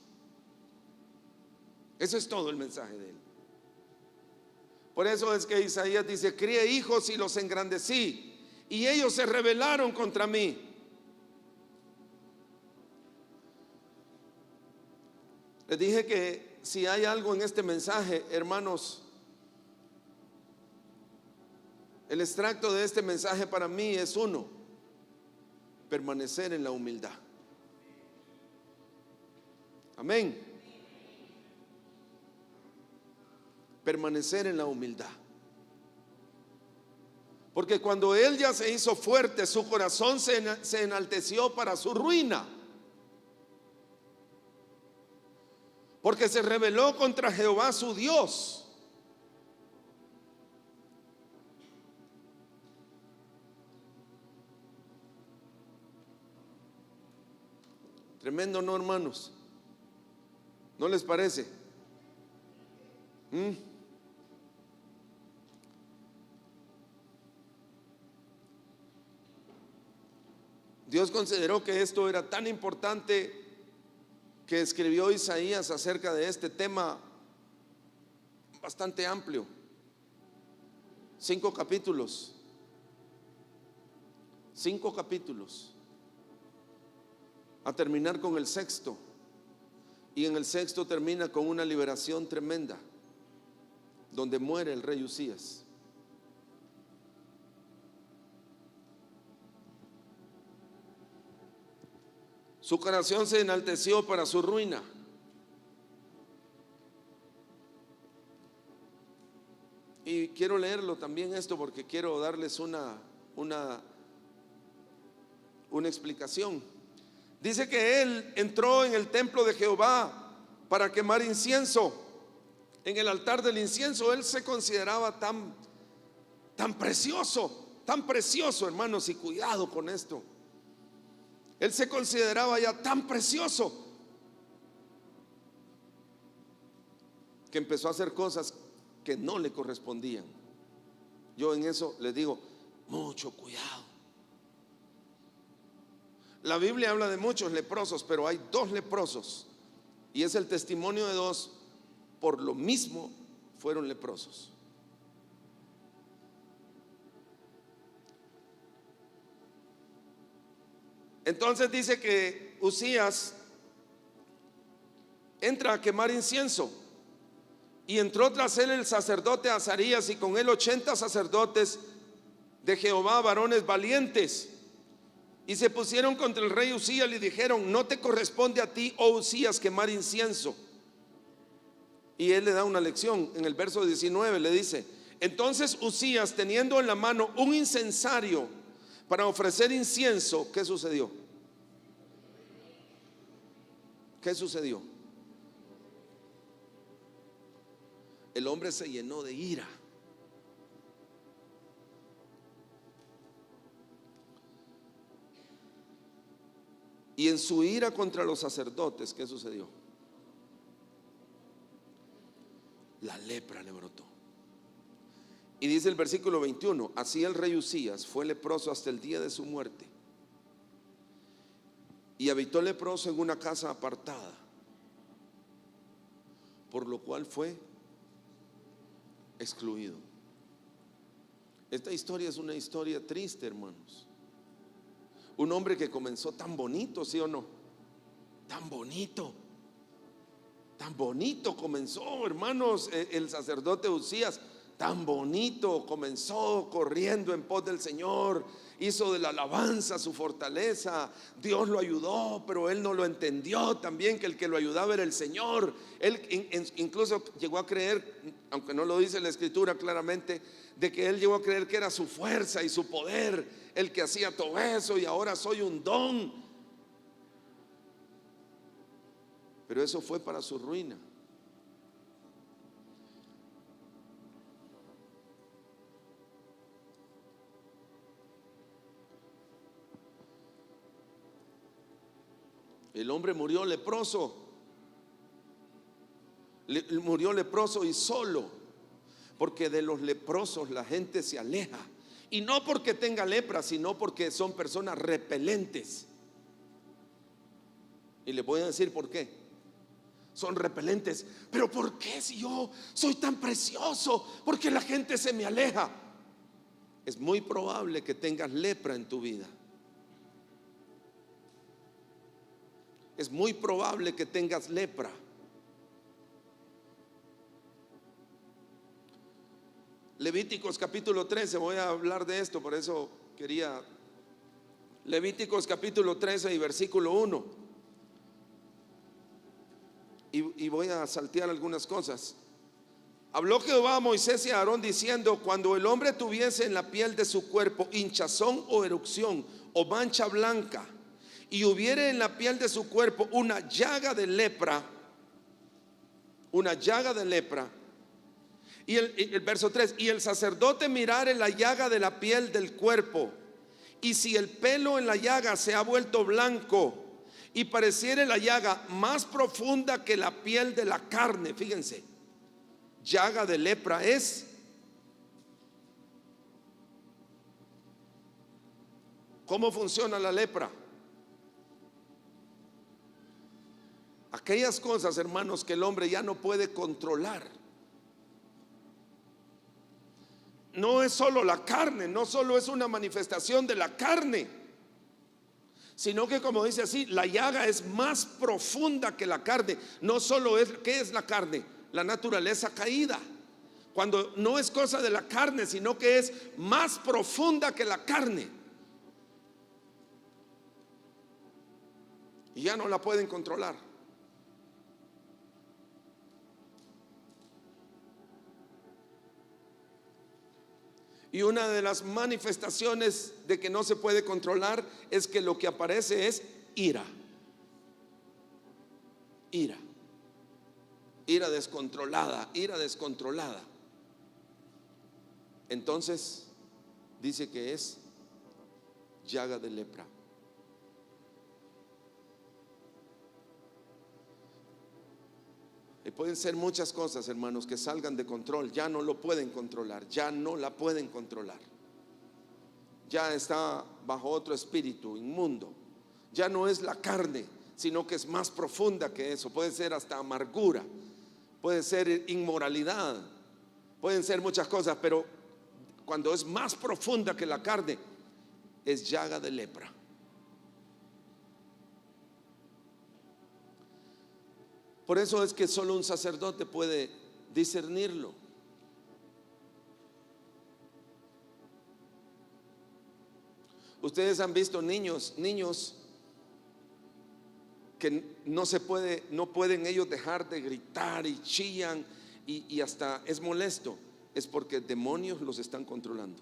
Eso es todo el mensaje de él. Por eso es que Isaías dice: crié hijos y los engrandecí, y ellos se rebelaron contra mí. Les dije que si hay algo en este mensaje, hermanos, el extracto de este mensaje para mí es uno: permanecer en la humildad. Amén. Permanecer en la humildad. Porque cuando él ya se hizo fuerte, su corazón se enalteció para su ruina. Porque se rebeló contra Jehová su Dios. Tremendo, ¿no, hermanos? ¿No les parece? Dios consideró que esto era tan importante que escribió Isaías acerca de este tema bastante amplio. 5 capítulos. 5 capítulos. A terminar con el sexto. Y en el sexto termina con una liberación tremenda, donde muere el rey Usías. Su corazón se enalteció para su ruina. Y quiero leerlo también esto porque quiero darles una explicación. Dice que él entró en el templo de Jehová para quemar incienso. En el altar del incienso él se consideraba tan precioso, hermanos, y cuidado con esto. Él se consideraba ya tan precioso que empezó a hacer cosas que no le correspondían. Yo en eso les digo, mucho cuidado. La Biblia habla de muchos leprosos, pero hay 2 leprosos, y es el testimonio de 2. Por lo mismo fueron leprosos. Entonces dice que Usías entra a quemar incienso, y entró tras él el sacerdote Azarías, y con él 80 sacerdotes de Jehová, varones valientes. Y se pusieron contra el rey Usías y le dijeron: no te corresponde a ti, oh Usías, quemar incienso. Y él le da una lección. En el verso 19 le dice: entonces Usías, teniendo en la mano un incensario para ofrecer incienso, ¿qué sucedió? ¿Qué sucedió? El hombre se llenó de ira. Y en su ira contra los sacerdotes, ¿qué sucedió? La lepra le brotó. Y dice el versículo 21: así el rey Usías fue leproso hasta el día de su muerte, y habitó leproso en una casa apartada, por lo cual fue excluido. Esta historia es una historia triste, hermanos. Un hombre que comenzó tan bonito, ¿sí o no? Tan bonito comenzó, hermanos, el sacerdote Usías. Tan bonito comenzó, corriendo en pos del Señor, hizo de la alabanza su fortaleza. Dios lo ayudó, pero él no lo entendió también, que el que lo ayudaba era el Señor. Él incluso llegó a creer, aunque no lo dice la escritura claramente, de que él llegó a creer que era su fuerza y su poder el que hacía todo eso, y ahora soy un don. pero eso fue para su ruina. El hombre murió leproso. Murió leproso y solo, porque de los leprosos la gente se aleja. Y no porque tenga lepra, sino porque son personas repelentes. Y les voy a decir por qué. Son repelentes. Pero ¿por qué si yo soy tan precioso? Porque la gente se me aleja. Es muy probable que tengas lepra en tu vida. Es muy probable que tengas lepra. Levíticos capítulo 13, voy a hablar de esto, por eso quería. Levíticos capítulo 13 y versículo 1. Y voy a saltear algunas cosas. Habló Jehová a Moisés y a Aarón diciendo: cuando el hombre tuviese en la piel de su cuerpo hinchazón o erupción o mancha blanca, y hubiere en la piel de su cuerpo una llaga de lepra, y el verso 3, y el sacerdote mirare la llaga de la piel del cuerpo, y si el pelo en la llaga se ha vuelto blanco, y pareciere la llaga más profunda que la piel de la carne, fíjense, llaga de lepra es. ¿Cómo funciona la lepra? Aquellas cosas, hermanos, que el hombre ya no puede controlar. No es solo la carne, no solo es una manifestación de la carne, sino que, como dice así, la llaga es más profunda que la carne. No solo es, ¿qué es la carne? La naturaleza caída. Cuando no es cosa de la carne, sino que es más profunda que la carne, y ya no la pueden controlar. Y una de las manifestaciones de que no se puede controlar es que lo que aparece es ira. Ira descontrolada, Entonces dice que es llaga de lepra. Y pueden ser muchas cosas, hermanos, que salgan de control. Ya no lo pueden controlar, ya no la pueden controlar. Ya está bajo otro espíritu inmundo. Ya no es la carne, sino que es más profunda que eso. Puede ser hasta amargura, puede ser inmoralidad, pueden ser muchas cosas, pero cuando es más profunda que la carne, es llaga de lepra. Por eso es que solo un sacerdote puede discernirlo. Ustedes han visto niños que no pueden ellos dejar de gritar y chillan y hasta es molesto. Es porque demonios los están controlando.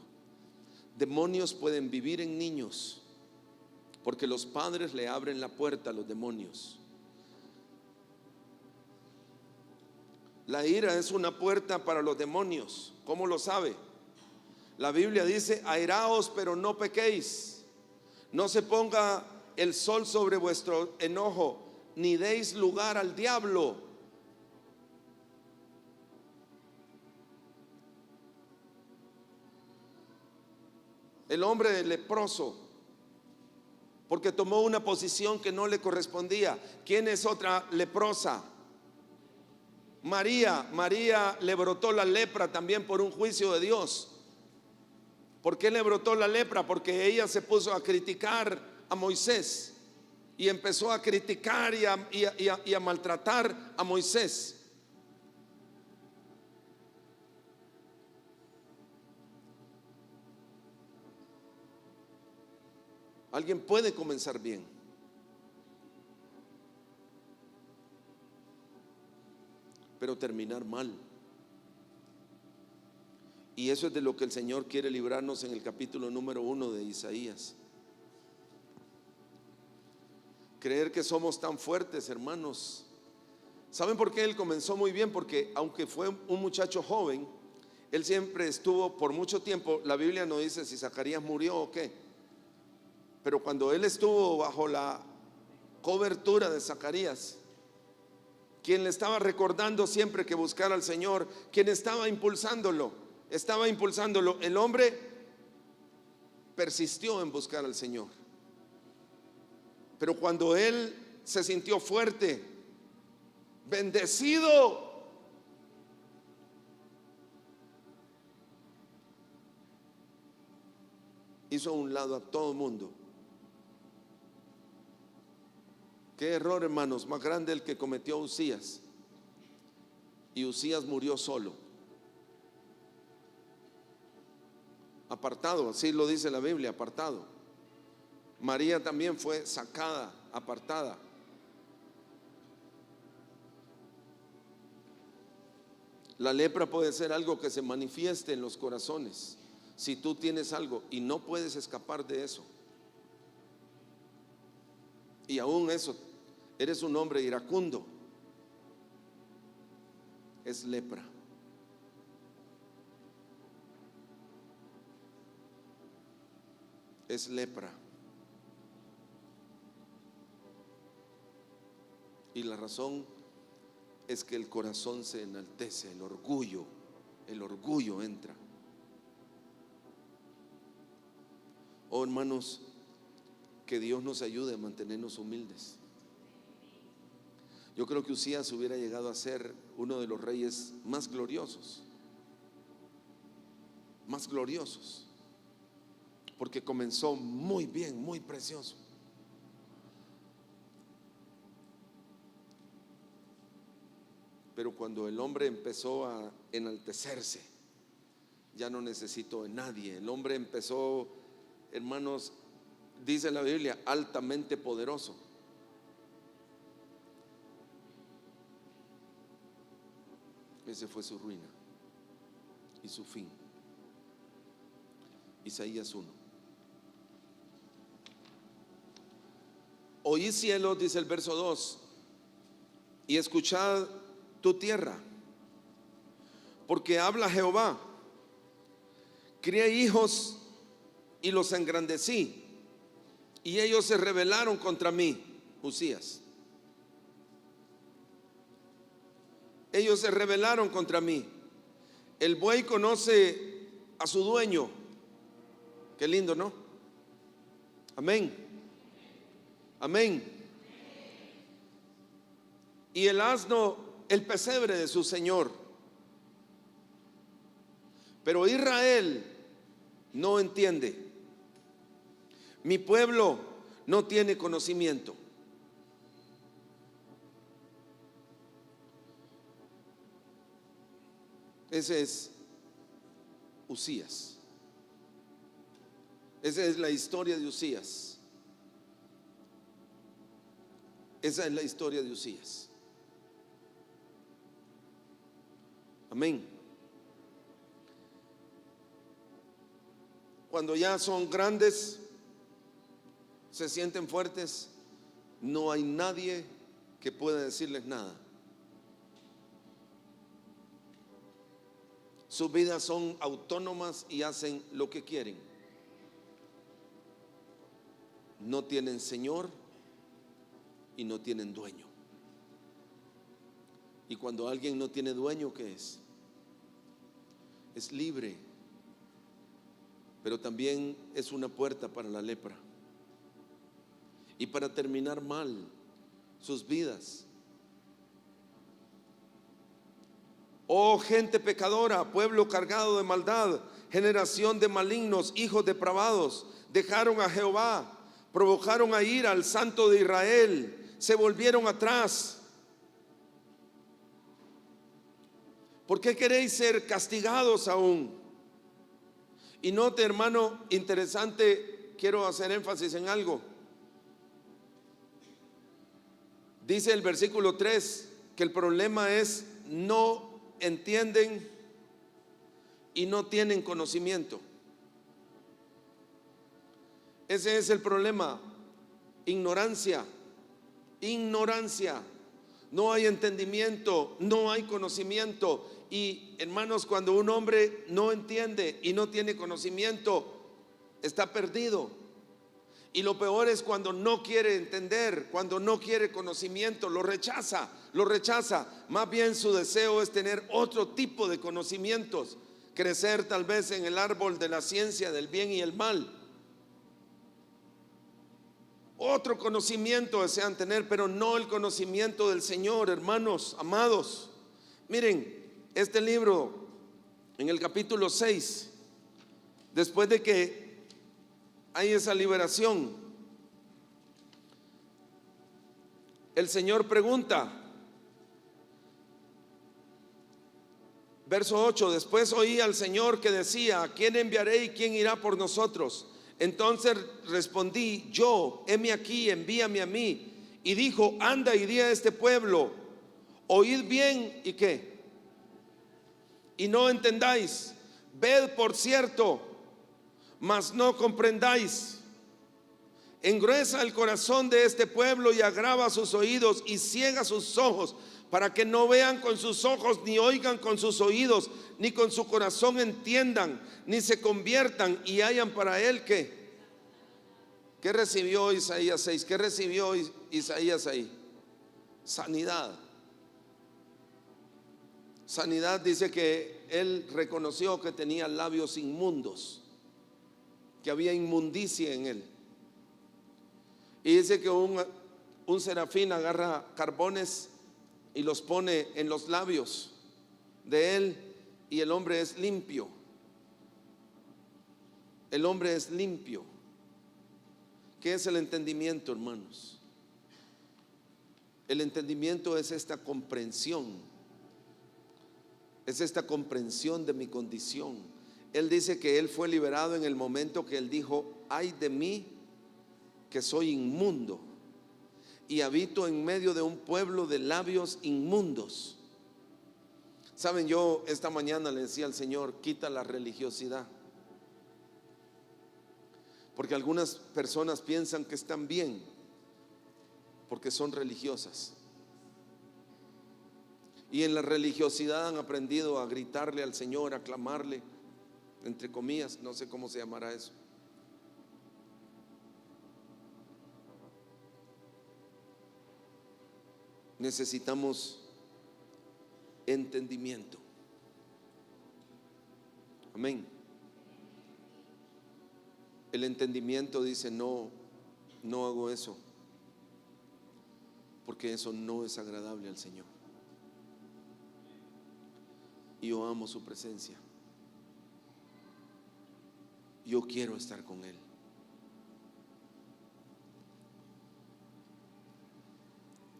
Demonios pueden vivir en niños porque los padres le abren la puerta a los demonios. La ira es una puerta para los demonios. ¿Cómo lo sabe? La Biblia dice: airaos, pero no pequéis. No se ponga el sol sobre vuestro enojo, ni deis lugar al diablo. El hombre leproso, porque tomó una posición que no le correspondía. ¿Quién es otra leprosa? María le brotó la lepra también por un juicio de Dios. ¿Por qué le brotó la lepra? Porque ella se puso a criticar a Moisés y empezó a criticar y a maltratar a Moisés. Alguien puede comenzar bien, pero terminar mal. Y eso es de lo que el Señor quiere librarnos en el capítulo número 1 de Isaías. Creer que somos tan fuertes, hermanos, ¿Saben por qué él comenzó muy bien? Porque aunque fue un muchacho joven, él siempre estuvo por mucho tiempo. La Biblia no dice si Zacarías murió o qué, pero cuando él estuvo bajo la cobertura de Zacarías, quien le estaba recordando siempre que buscara al Señor, quien estaba impulsándolo, el hombre persistió en buscar al Señor. Pero cuando él se sintió fuerte, bendecido, hizo a un lado a todo el mundo. Qué error, hermanos, más grande el que cometió Uzías. Y Uzías murió solo, apartado, así lo dice la Biblia, apartado. María también fue sacada, apartada. La lepra puede ser algo que se manifieste en los corazones. Si tú tienes algo y no puedes escapar de eso, y aún eso, eres un hombre iracundo, es lepra. Es lepra. Y la razón es que el corazón se enaltece, el orgullo entra. Oh, hermanos, que Dios nos ayude a mantenernos humildes. Yo creo que Uzías hubiera llegado a ser uno de los reyes más gloriosos, porque comenzó muy bien, muy precioso. Pero cuando el hombre empezó a enaltecerse, ya no necesitó de nadie. El hombre empezó, hermanos, dice la Biblia, altamente poderoso. Ese fue su ruina y su fin. Isaías 1. Oí cielos, dice el verso 2, y escuchad tu tierra, porque habla Jehová. Crié hijos y los engrandecí, y ellos se rebelaron contra mí. Uzías. Ellos se rebelaron contra mí. El buey conoce a su dueño. Qué lindo, ¿no? Amén. Amén. Y el asno, el pesebre de su señor. Pero Israel no entiende. Mi pueblo no tiene conocimiento. Ese es Uzías. Esa es la historia de Uzías. Esa es la historia de Uzías. Amén. Cuando ya son grandes, se sienten fuertes, no hay nadie que pueda decirles nada. Sus vidas son autónomas y hacen lo que quieren. No tienen señor y no tienen dueño. Y cuando alguien no tiene dueño, ¿qué es? Es libre, pero también es una puerta para la lepra. Y para terminar mal sus vidas. Oh gente pecadora, pueblo cargado de maldad, generación de malignos, hijos depravados, dejaron a Jehová, provocaron a ira al Santo de Israel, se volvieron atrás. ¿Por qué queréis ser castigados aún? Y note, hermano, interesante, quiero hacer énfasis en algo. Dice el versículo 3 que el problema es no entienden y no tienen conocimiento. Ese es el problema. Ignorancia. no hay entendimiento, no hay conocimiento. Y hermanos, cuando un hombre no entiende y no tiene conocimiento, está perdido. Y lo peor es cuando no quiere entender, cuando no quiere conocimiento, lo rechaza. Más bien su deseo es tener otro tipo de conocimientos, crecer tal vez en el árbol de la ciencia del bien y el mal. Otro conocimiento desean tener, pero no el conocimiento del Señor, hermanos amados. Miren, este libro, en el capítulo 6, después de que hay esa liberación, el Señor pregunta, verso 8: después oí al Señor que decía: ¿a quién enviaré y quién irá por nosotros? Entonces respondí yo: heme aquí, envíame a mí. Y dijo: anda y di a este pueblo, oíd bien, ¿y qué? Y no entendáis, ved por cierto, mas no comprendáis. Engruesa el corazón de este pueblo y agrava sus oídos y ciega sus ojos, para que no vean con sus ojos, ni oigan con sus oídos, ni con su corazón entiendan, ni se conviertan y hayan para él que. ¿Qué recibió Isaías 6? ¿Qué recibió Isaías ahí? Sanidad. Sanidad. Dice que él reconoció que tenía labios inmundos, que había inmundicia en él. Y dice que un serafín agarra carbones y los pone en los labios de él, y el hombre es limpio. El hombre es limpio. ¿Qué es el entendimiento, hermanos? El entendimiento es esta comprensión. Es esta comprensión de mi condición. Él dice que él fue liberado en el momento que él dijo: ay de mí, que soy inmundo y habito en medio de un pueblo de labios inmundos. Saben, yo esta mañana le decía al Señor: quita la religiosidad, porque algunas personas piensan que están bien porque son religiosas, y en la religiosidad han aprendido a gritarle al Señor, a clamarle, entre comillas, no sé cómo se llamará eso. Necesitamos entendimiento. Amén. El entendimiento dice: no hago eso, porque eso no es agradable al Señor. Y yo amo su presencia. Yo quiero estar con Él.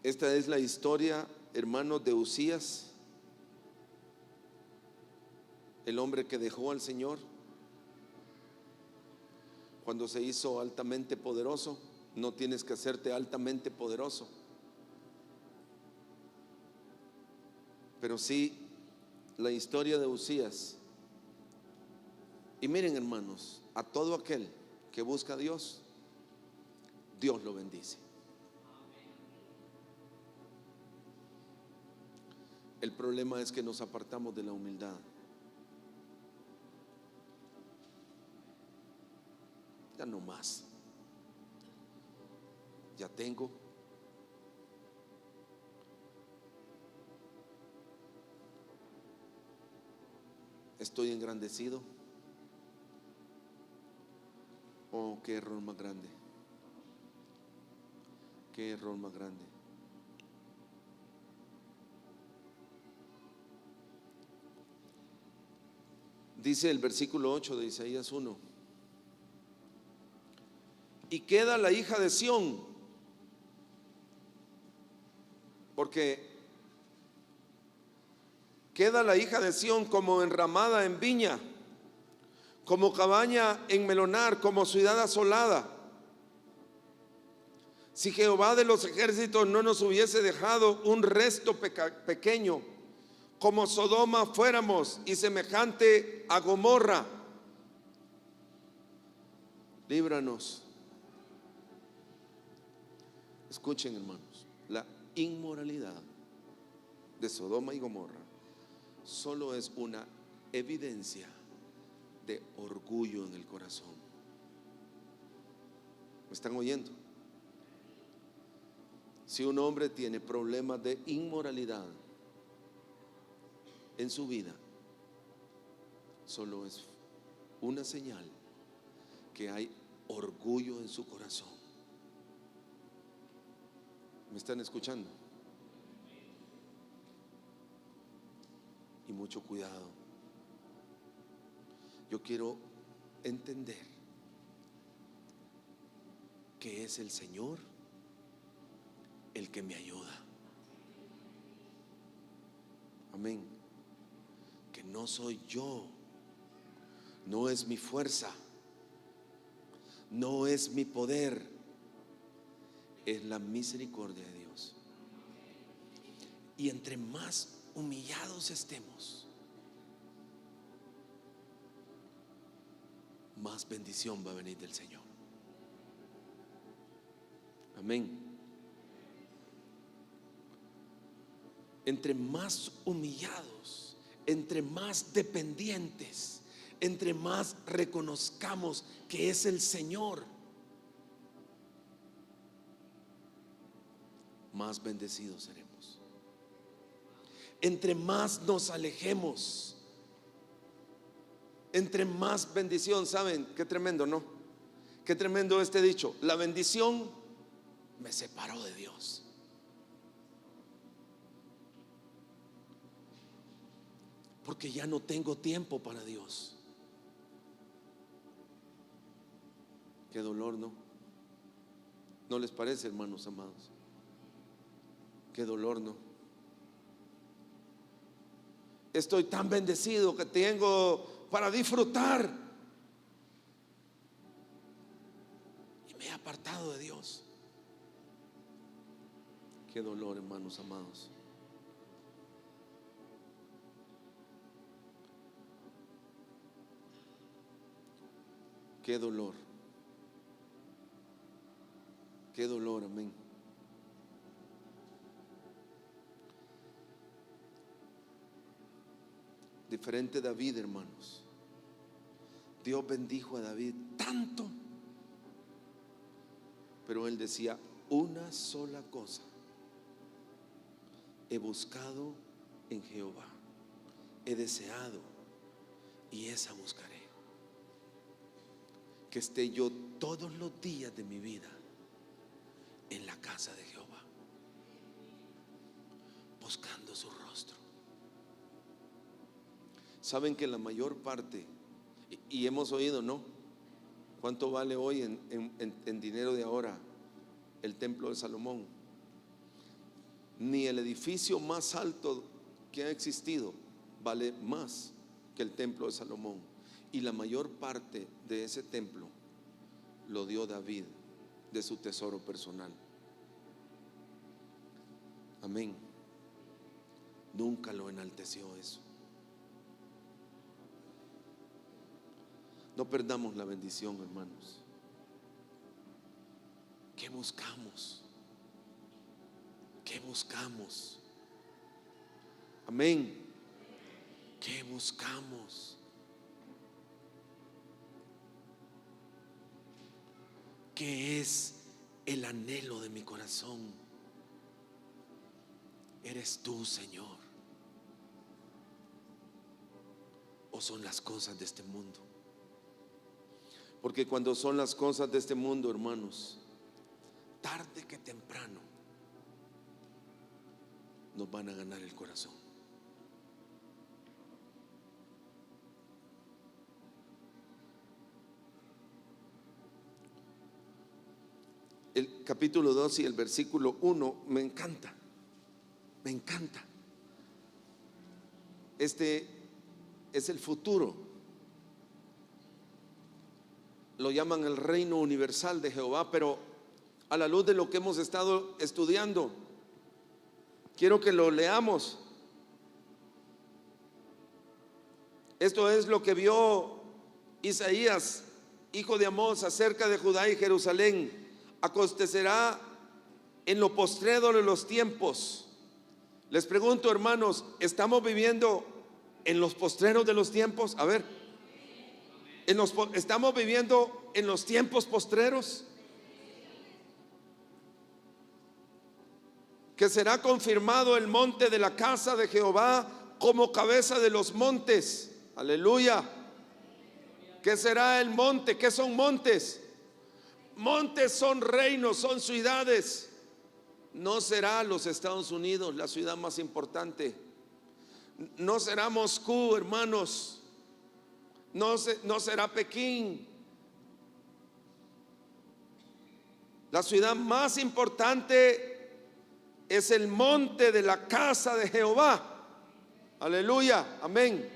Esta es la historia, hermanos, de Uzías, el hombre que dejó al Señor cuando se hizo altamente poderoso. No tienes que hacerte altamente poderoso, pero sí la historia de Uzías. Y miren, hermanos, a todo aquel que busca a Dios, Dios lo bendice. El problema es que nos apartamos de la humildad. Ya no más. Ya tengo. Estoy engrandecido. Oh, qué error más grande. Qué error más grande. Dice el versículo 8 de Isaías 1: y queda la hija de Sión, porque queda la hija de Sión como enramada en viña, como cabaña en melonar, como ciudad asolada. Si Jehová de los ejércitos no nos hubiese dejado un resto pequeño, como Sodoma fuéramos y semejante a Gomorra. Líbranos. Escuchen, hermanos, la inmoralidad de Sodoma y Gomorra solo es una evidencia de orgullo en el corazón. ¿Me están oyendo? Si un hombre tiene problemas de inmoralidad en su vida, solo es una señal que hay orgullo en su corazón. ¿Me están escuchando? Y mucho cuidado. Yo quiero entender que es el Señor el que me ayuda. Amén. Que no soy yo, no es mi fuerza, no es mi poder, es la misericordia de Dios. Y entre más humillados estemos, más bendición va a venir del Señor. Amén. Entre más humillados, entre más dependientes, entre más reconozcamos que es el Señor, más bendecidos seremos. Entre más nos alejemos, entre más bendición. ¿Saben qué tremendo, no? Qué tremendo este dicho: la bendición me separó de Dios. Porque ya no tengo tiempo para Dios. Qué dolor, ¿no? ¿No les parece, hermanos amados? Qué dolor, ¿no? Estoy tan bendecido que tengo para disfrutar y me he apartado de Dios. Qué dolor, hermanos amados. Qué dolor. Qué dolor, amén. Diferente David, hermanos. Dios bendijo a David tanto, pero él decía: una sola cosa he buscado en Jehová, he deseado y esa buscaré, que esté yo todos los días de mi vida en la casa de Jehová, buscando su rostro. Saben que la mayor parte, y hemos oído, ¿no? ¿Cuánto vale hoy en dinero de ahora el templo de Salomón? Ni el edificio más alto que ha existido vale más que el templo de Salomón. Y la mayor parte de ese templo lo dio David de su tesoro personal. Amén. Nunca lo enalteció eso. No perdamos la bendición, hermanos. ¿Qué buscamos? ¿Qué buscamos? Amén. ¿Qué buscamos? ¿Qué es el anhelo de mi corazón? ¿Eres tú, Señor? ¿O son las cosas de este mundo? Porque cuando son las cosas de este mundo, hermanos, tarde que temprano nos van a ganar el corazón. El capítulo 2 y el versículo 1 me encanta. Me encanta. Este es el futuro. Lo llaman el reino universal de Jehová, pero a la luz de lo que hemos estado estudiando, quiero que lo leamos. Esto es lo que vio Isaías, hijo de Amós, acerca de Judá y Jerusalén. Acontecerá en lo postrero de los tiempos Les pregunto, hermanos, ¿estamos viviendo en los postreros de los tiempos? A ver, ¿estamos viviendo en los tiempos postreros? Que será confirmado el monte de la casa de Jehová como cabeza de los montes. Aleluya. ¿Qué será el monte? ¿Qué son montes? Montes son reinos, son ciudades. No será los Estados Unidos la ciudad más importante. No será Moscú, hermanos. No será Pekín. La ciudad más importante es el monte de la casa de Jehová. Aleluya, amén.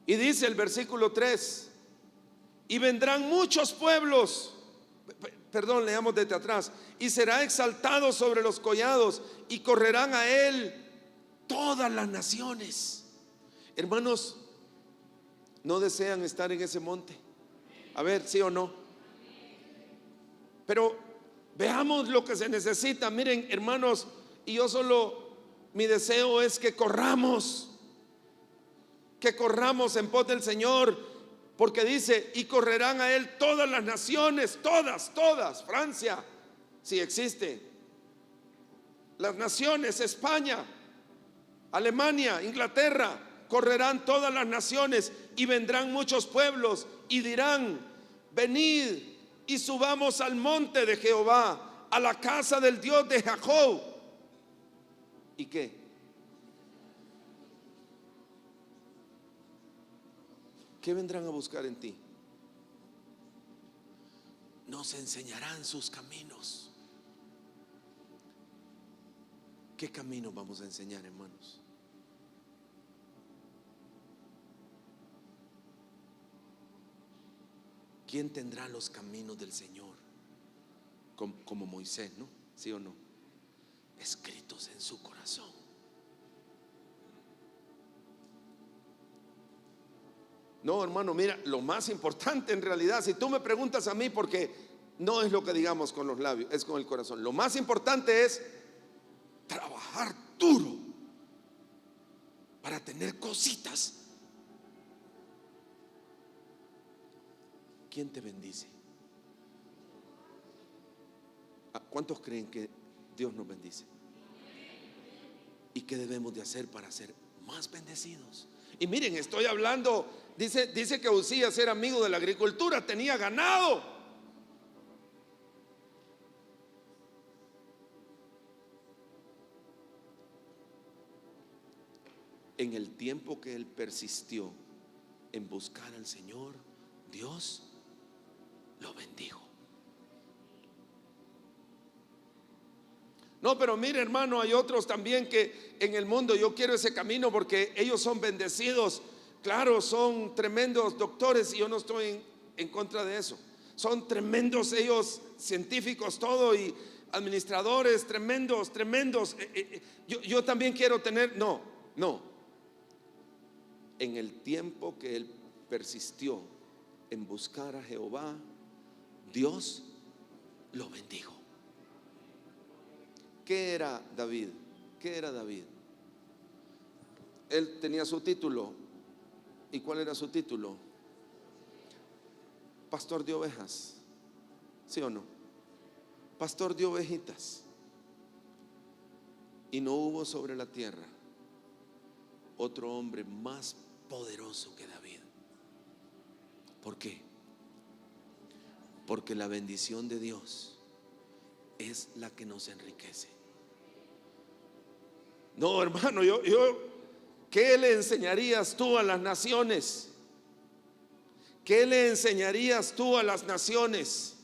Y dice el versículo 3: y vendrán muchos pueblos, perdón, leamos desde atrás, y será exaltado sobre los collados y correrán a él todas las naciones. Hermanos, ¿no desean estar en ese monte? A ver, ¿sí o no? Pero veamos lo que se necesita. Miren, hermanos, y mi deseo es que corramos en pos del Señor. Porque dice, y correrán a él todas las naciones, todas, Francia, si existe, las naciones, España, Alemania, Inglaterra, correrán todas las naciones y vendrán muchos pueblos y dirán, venid y subamos al monte de Jehová, a la casa del Dios de Jacob. ¿Y qué? ¿Qué vendrán a buscar en ti? Nos enseñarán sus caminos. ¿Qué camino vamos a enseñar, hermanos? ¿Quién tendrá los caminos del Señor? Como Moisés, ¿no? ¿Sí o no? Escritos en su corazón. No, hermano, mira, lo más importante en realidad, si tú me preguntas a mí, porque no es lo que digamos con los labios, es con el corazón. Lo más importante es trabajar duro para tener cositas. ¿Quién te bendice? ¿Cuántos creen que Dios nos bendice? ¿Y qué debemos de hacer para ser más bendecidos? Y miren, estoy hablando, dice que Uzías era amigo de la agricultura, tenía ganado. En el tiempo que él persistió en buscar al Señor, Dios lo bendijo. No, pero mire, hermano, hay otros también que en el mundo, yo quiero ese camino porque ellos son bendecidos. Claro, son tremendos doctores y yo no estoy en contra de eso. Son tremendos ellos, científicos, todo, y administradores, tremendos. Yo también quiero tener, no. En el tiempo que él persistió en buscar a Jehová, Dios lo bendijo. ¿Qué era David? Él tenía su título. ¿Y cuál era su título? Pastor de ovejas. ¿Sí o no? Pastor de ovejitas. Y no hubo sobre la tierra otro hombre más poderoso que David. ¿Por qué? Porque la bendición de Dios es la que nos enriquece. No, hermano, ¿qué le enseñarías tú a las naciones? ¿Qué le enseñarías tú a las naciones?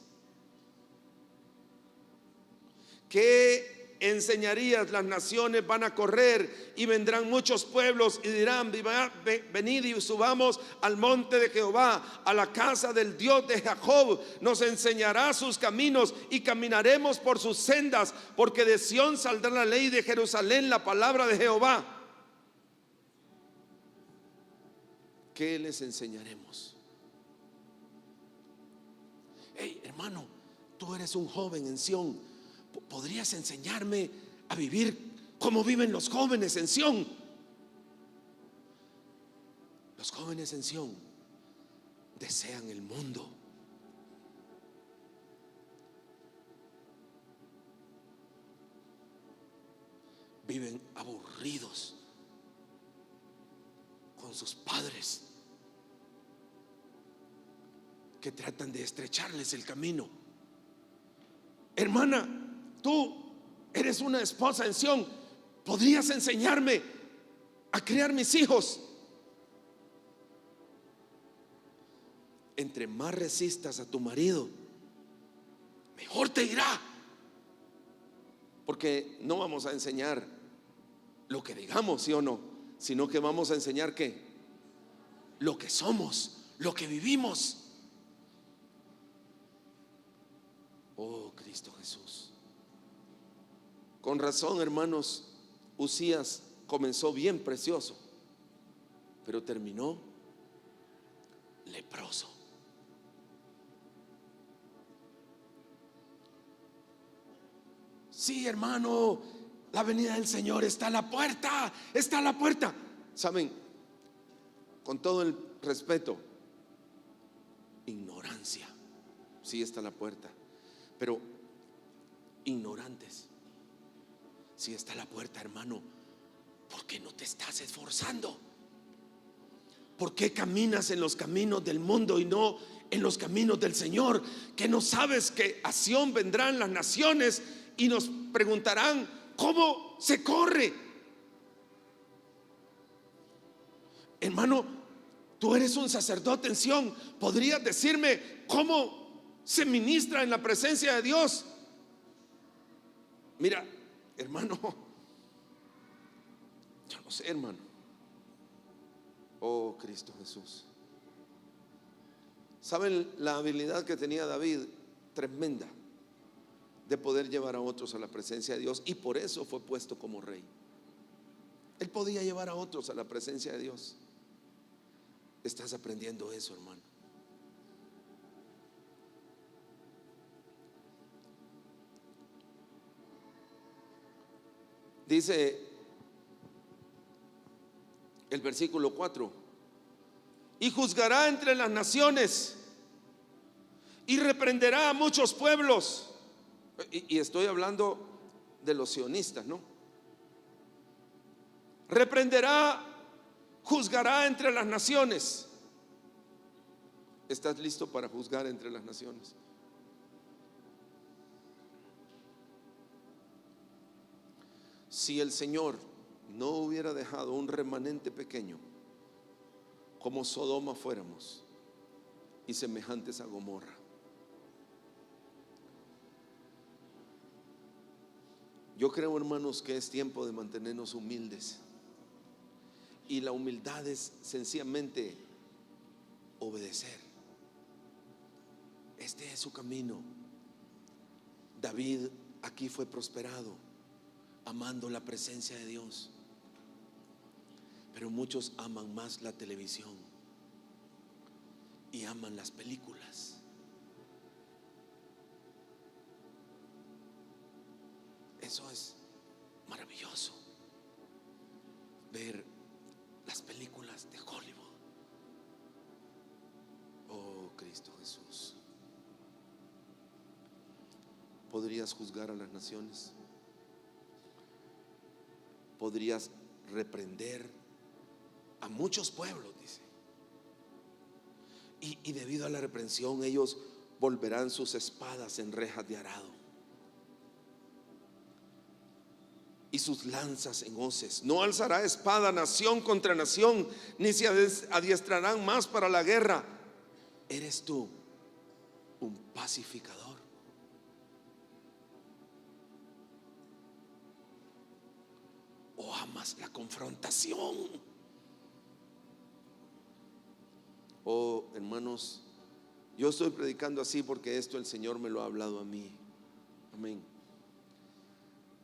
¿Qué enseñarías? Las naciones van a correr y vendrán muchos pueblos y dirán, venid y subamos al monte de Jehová, a la casa del Dios de Jacob. Nos enseñará sus caminos y caminaremos por sus sendas, porque de Sión saldrá la ley, de Jerusalén la palabra de Jehová. ¿Qué les enseñaremos? Hey, hermano, tú eres un joven en Sión. ¿podrías enseñarme a vivir como viven los jóvenes en Sión? Los jóvenes en Sión desean el mundo. Viven aburridos con sus padres que tratan de estrecharles el camino. Hermana, tú eres una esposa en Sión, ¿podrías enseñarme a criar mis hijos? Entre más resistas a tu marido, mejor te irá. Porque no vamos a enseñar lo que digamos, ¿sí o no? Sino que vamos a enseñar ¿qué? Lo que somos, lo que vivimos. Oh, Cristo Jesús. Con razón, hermanos, Uzías comenzó bien precioso, pero terminó leproso. Sí, hermano, la venida del Señor está a la puerta, está a la puerta. Saben, con todo el respeto, ignorancia, sí está a la puerta, pero ignorantes, sí está a la puerta, hermano. ¿Por qué no te estás esforzando? ¿Por qué caminas en los caminos del mundo y no en los caminos del Señor? Que no sabes que a Sión vendrán las naciones y nos preguntarán ¿cómo se corre? Hermano, tú eres un sacerdote en Sión, ¿podrías decirme cómo se ministra en la presencia de Dios? Mira, hermano, yo no sé, hermano. Oh, Cristo Jesús. ¿Saben la habilidad que tenía David? Tremenda, de poder llevar a otros a la presencia de Dios, y por eso fue puesto como rey. Él podía llevar a otros a la presencia de Dios. Estás aprendiendo eso, hermano. Dice el versículo 4: y juzgará entre las naciones y reprenderá a muchos pueblos. Y estoy hablando de los sionistas, ¿no? Reprenderá, juzgará entre las naciones. ¿Estás listo para juzgar entre las naciones? Si el Señor no hubiera dejado un remanente pequeño, como Sodoma fuéramos y semejantes a Gomorra. Yo creo, hermanos, que es tiempo de mantenernos humildes, y la humildad es sencillamente obedecer. Este es su camino. David aquí fue prosperado, amando la presencia de Dios. Pero muchos aman más la televisión y aman las películas. Eso es maravilloso, ver las películas de Hollywood. Oh, Cristo Jesús. ¿Podrías juzgar a las naciones? ¿Podrías reprender a muchos pueblos? Dice. Y debido a la reprensión, ellos volverán sus espadas en rejas de arado y sus lanzas en hoces. No alzará espada nación contra nación, ni se adiestrarán más para la guerra. ¿Eres tú un pacificador? ¿O amas la confrontación? Oh, hermanos, yo estoy predicando así porque esto el Señor me lo ha hablado a mí. Amén.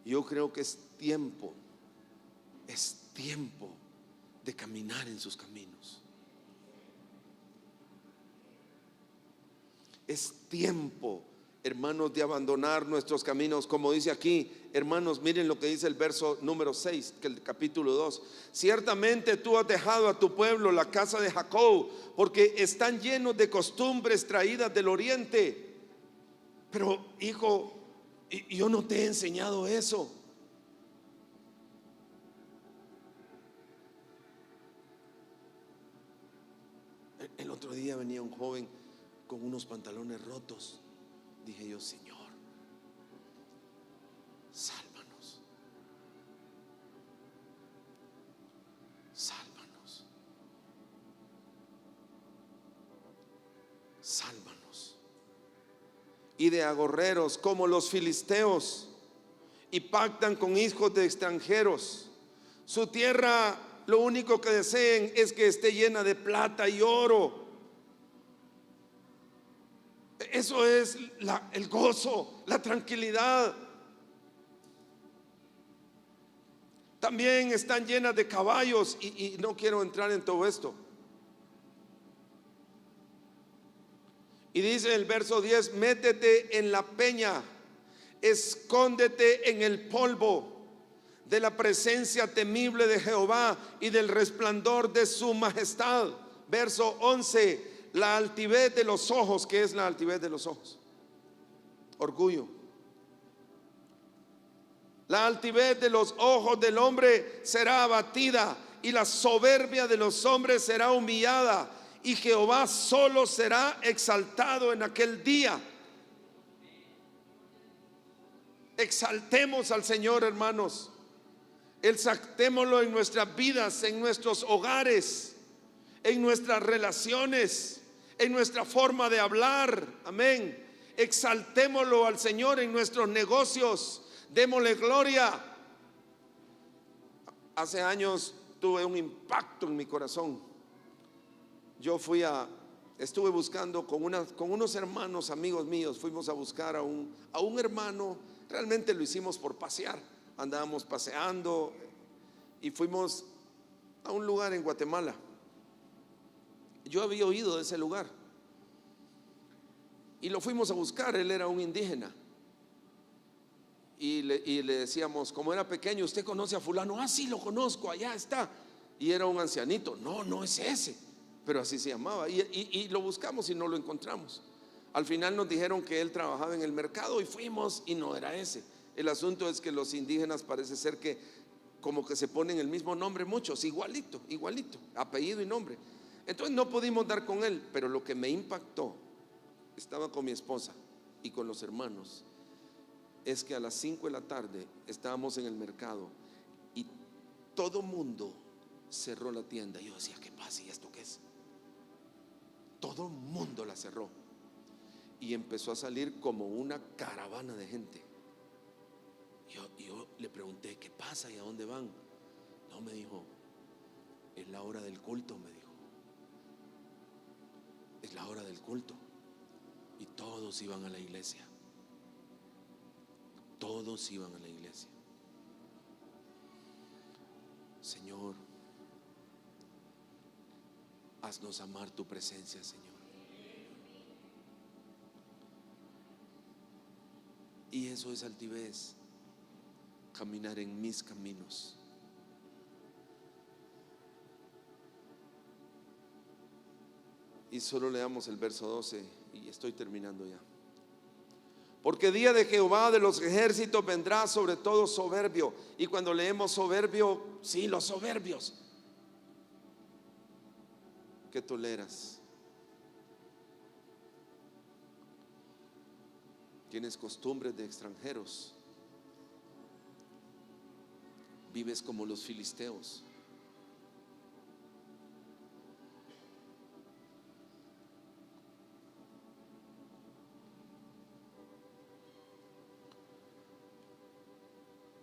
Yo creo que es tiempo de caminar en sus caminos. Es tiempo, hermanos, de abandonar nuestros caminos. Como dice aquí, hermanos, miren lo que dice el verso número 6, que el capítulo 2. Ciertamente tú has dejado a tu pueblo, la casa de Jacob, porque están llenos de costumbres traídas del oriente. Pero hijo, yo no te he enseñado eso. El otro día venía un joven con unos pantalones rotos. Dije yo, Señor, sálvanos, sálvanos, sálvanos. Y de agorreros como los filisteos, y pactan con hijos de extranjeros. Su tierra, lo único que deseen es que esté llena de plata y oro. Eso es el gozo, la tranquilidad. También están llenas de caballos, y no quiero entrar en todo esto. Y dice el verso 10: métete en la peña, escóndete en el polvo de la presencia temible de Jehová y del resplandor de su majestad. Verso 11: la altivez de los ojos. ¿Qué es la altivez de los ojos? Orgullo. La altivez de los ojos del hombre será abatida, y la soberbia de los hombres será humillada, y Jehová solo será exaltado en aquel día. Exaltemos al Señor, hermanos. Exaltémoslo en nuestras vidas, en nuestros hogares, en nuestras relaciones, en nuestra forma de hablar. Amén. Exaltémoslo al Señor en nuestros negocios. Démosle gloria. Hace años tuve un impacto en mi corazón. Yo estuve buscando con unos hermanos, amigos míos. Fuimos a buscar a un hermano. Realmente lo hicimos por pasear. Andábamos paseando y fuimos a un lugar en Guatemala. Yo había oído de ese lugar y lo fuimos a buscar. Él era un indígena y le decíamos, como era pequeño: ¿usted conoce a fulano? Ah, sí, lo conozco, allá está. Y era un ancianito. No es ese, pero así se llamaba. Y lo buscamos y no lo encontramos. Al final nos dijeron que él trabajaba en el mercado, y fuimos y no era ese. El asunto es que los indígenas parece ser que como que se ponen el mismo nombre muchos, igualito, apellido y nombre. Entonces no pudimos dar con él. Pero lo que me impactó, estaba con mi esposa y con los hermanos, es que a las 5 de la tarde estábamos en el mercado y todo mundo cerró la tienda. Yo decía, ¿qué pasa? ¿Y esto qué es? Todo mundo la cerró y empezó a salir como una caravana de gente. Yo le pregunté, ¿qué pasa y a dónde van? No, me dijo, es la hora del culto, me dijo. Es la hora del culto. Y todos iban a la iglesia. Todos iban a la iglesia. Señor, haznos amar tu presencia, Señor. Y eso es altivez, caminar en mis caminos. Y solo leamos el verso 12 y estoy terminando ya. Porque día de Jehová de los ejércitos vendrá sobre todo soberbio. Y cuando leemos soberbio, sí, los soberbios. ¿Qué toleras? Tienes costumbres de extranjeros. Vives como los filisteos.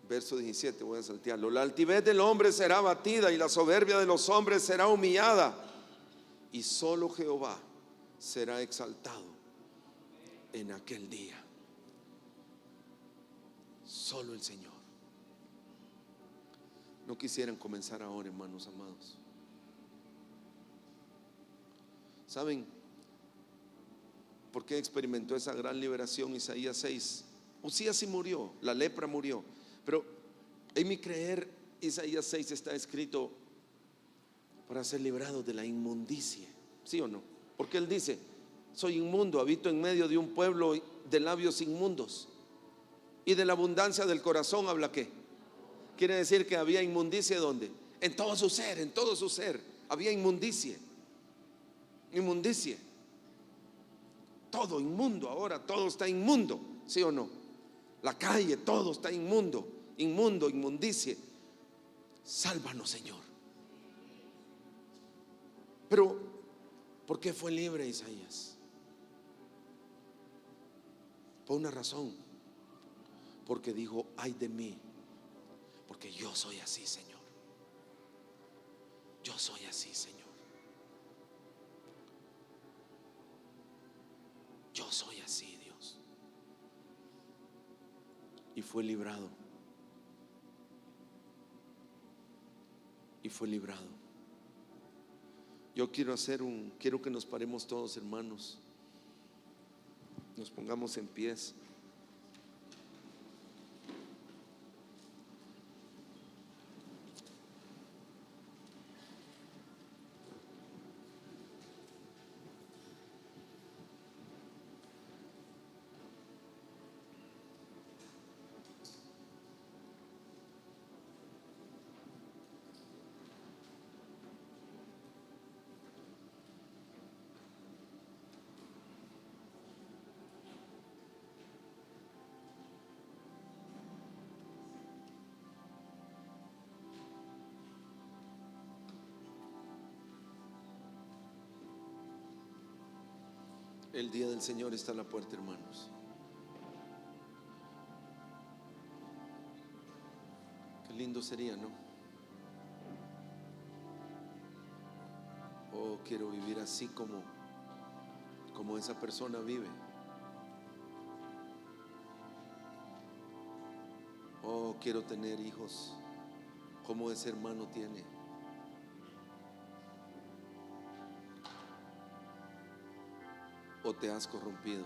Verso 17, voy a saltearlo. La altivez del hombre será abatida y la soberbia de los hombres será humillada, y solo Jehová será exaltado en aquel día. Solo el Señor. No quisieran comenzar ahora, hermanos amados. ¿Saben? ¿Por qué experimentó esa gran liberación? Isaías 6. Usías sí murió, la lepra murió, pero en mi creer Isaías 6 está escrito para ser librado de la inmundicia, ¿sí o no? Porque él dice: soy inmundo, habito en medio de un pueblo de labios inmundos. Y de la abundancia del corazón habla ¿qué? Quiere decir que había inmundicia. ¿Dónde? En todo su ser, en todo su ser había inmundicia. Inmundicia. Todo inmundo, ahora todo está inmundo, ¿sí o no? La calle, todo está inmundo, inmundo, inmundicia. Sálvanos, Señor. Pero ¿por qué fue libre Isaías? Por una razón. Porque dijo: ay de mí, porque yo soy así, Señor. Yo soy así, Señor. Yo soy así, Dios. Y fue librado. Y fue librado. Yo quiero que nos paremos todos, hermanos. Nos pongamos en pies. El día del Señor está a la puerta, hermanos. Qué lindo sería, ¿no? Oh, quiero vivir así como esa persona vive. Oh, quiero tener hijos como ese hermano tiene. ¿O te has corrompido?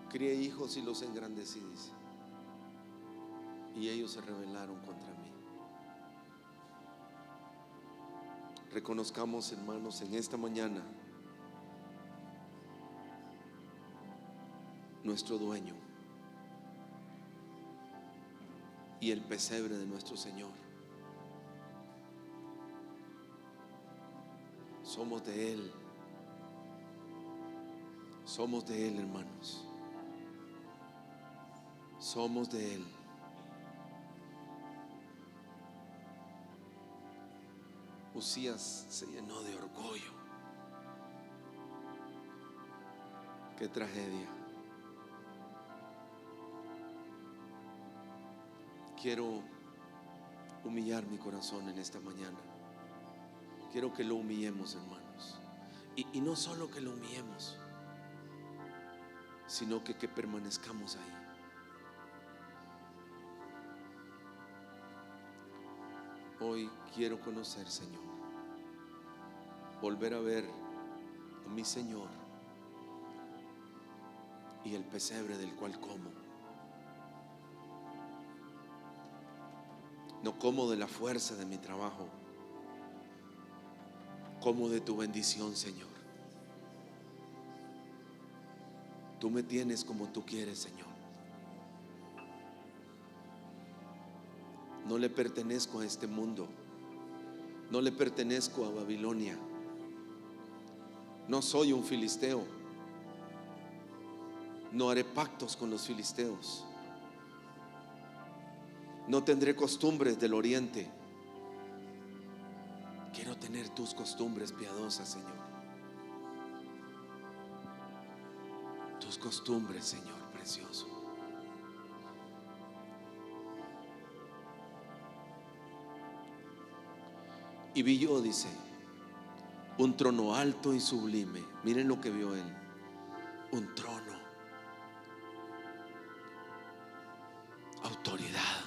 Crié hijos y los engrandecí, dice, y ellos se rebelaron contra mí. Reconozcamos, hermanos, en esta mañana nuestro dueño y el pesebre de nuestro Señor. Somos de Él. Somos de Él, hermanos. Somos de Él. Usías se llenó de orgullo. Qué tragedia. Quiero humillar mi corazón en esta mañana. Quiero que lo humillemos, hermanos. Y no solo que lo humillemos, sino que permanezcamos ahí. Hoy quiero conocer, Señor, volver a ver a mi Señor y el pesebre del cual como. No como de la fuerza de mi trabajo, como de tu bendición, Señor. Tú me tienes como tú quieres, Señor. No le pertenezco a este mundo. No le pertenezco a Babilonia. No soy un filisteo. No haré pactos con los filisteos. No tendré costumbres del oriente. Quiero tener tus costumbres piadosas, Señor. Tus costumbres, Señor precioso. Y vi yo, dice, un trono alto y sublime. Miren lo que vio él. Un trono, autoridad,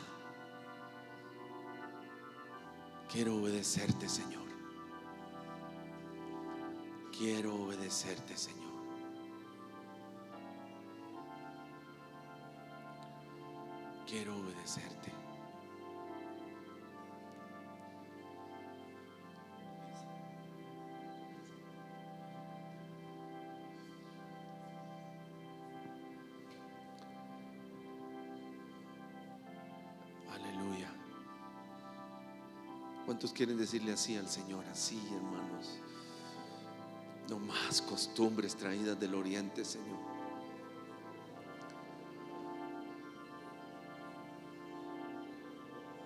Quiero obedecerte, Señor. Quiero obedecerte, Señor. Quiero obedecerte. Aleluya. ¿Cuántos quieren decirle así al Señor? Así, hermanos. No más costumbres traídas del oriente, Señor.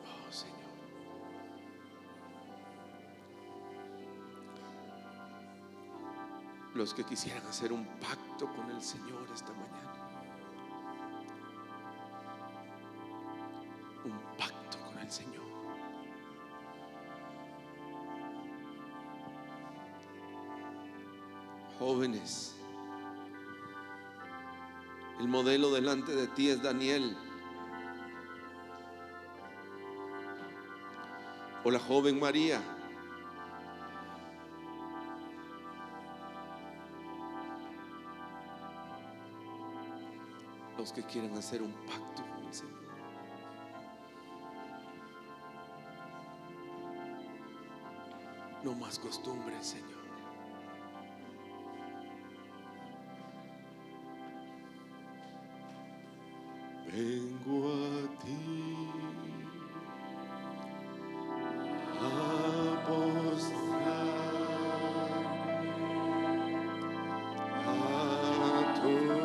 Oh, Señor. Los que quisieran hacer un pacto con el Señor esta mañana. Un pacto con el Señor. Jóvenes, el modelo delante de ti es Daniel, o la joven María. Los que quieren hacer un pacto con el Señor. No más costumbres, Señor. Vengo a ti a postrarme a tus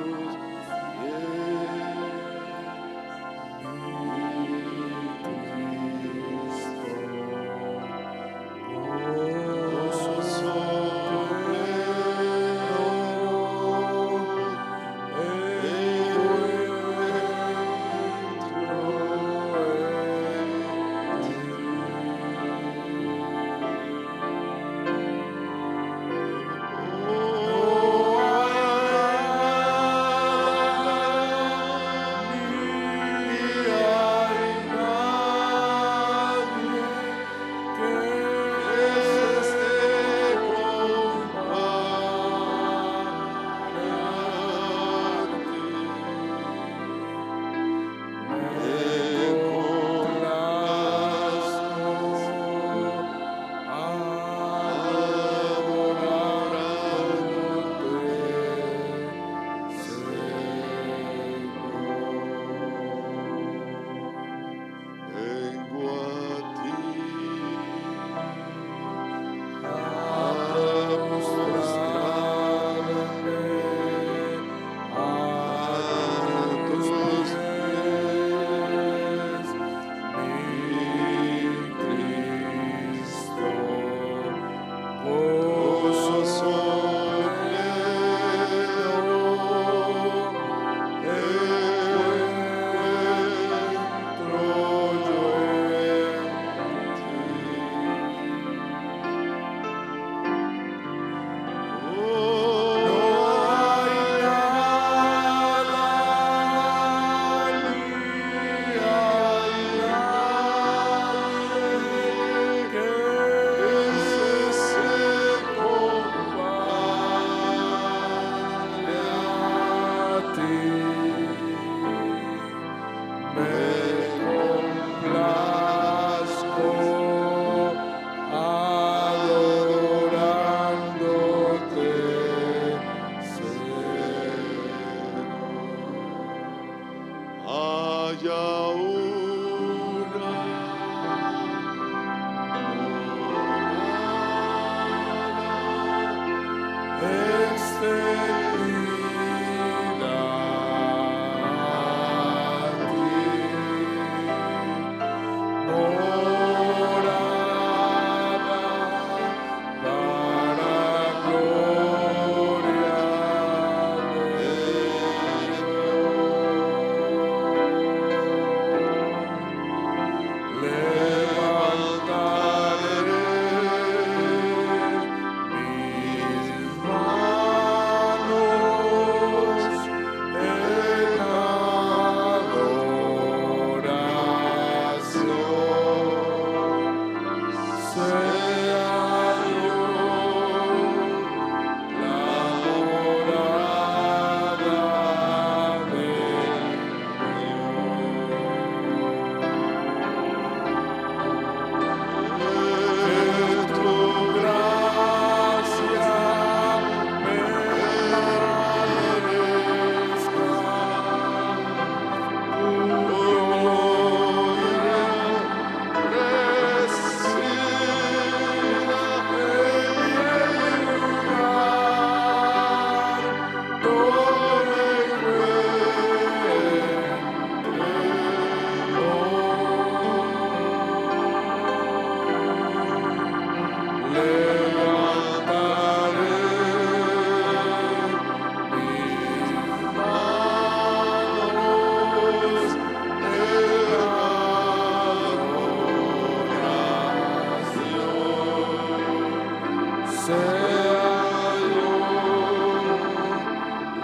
sea yo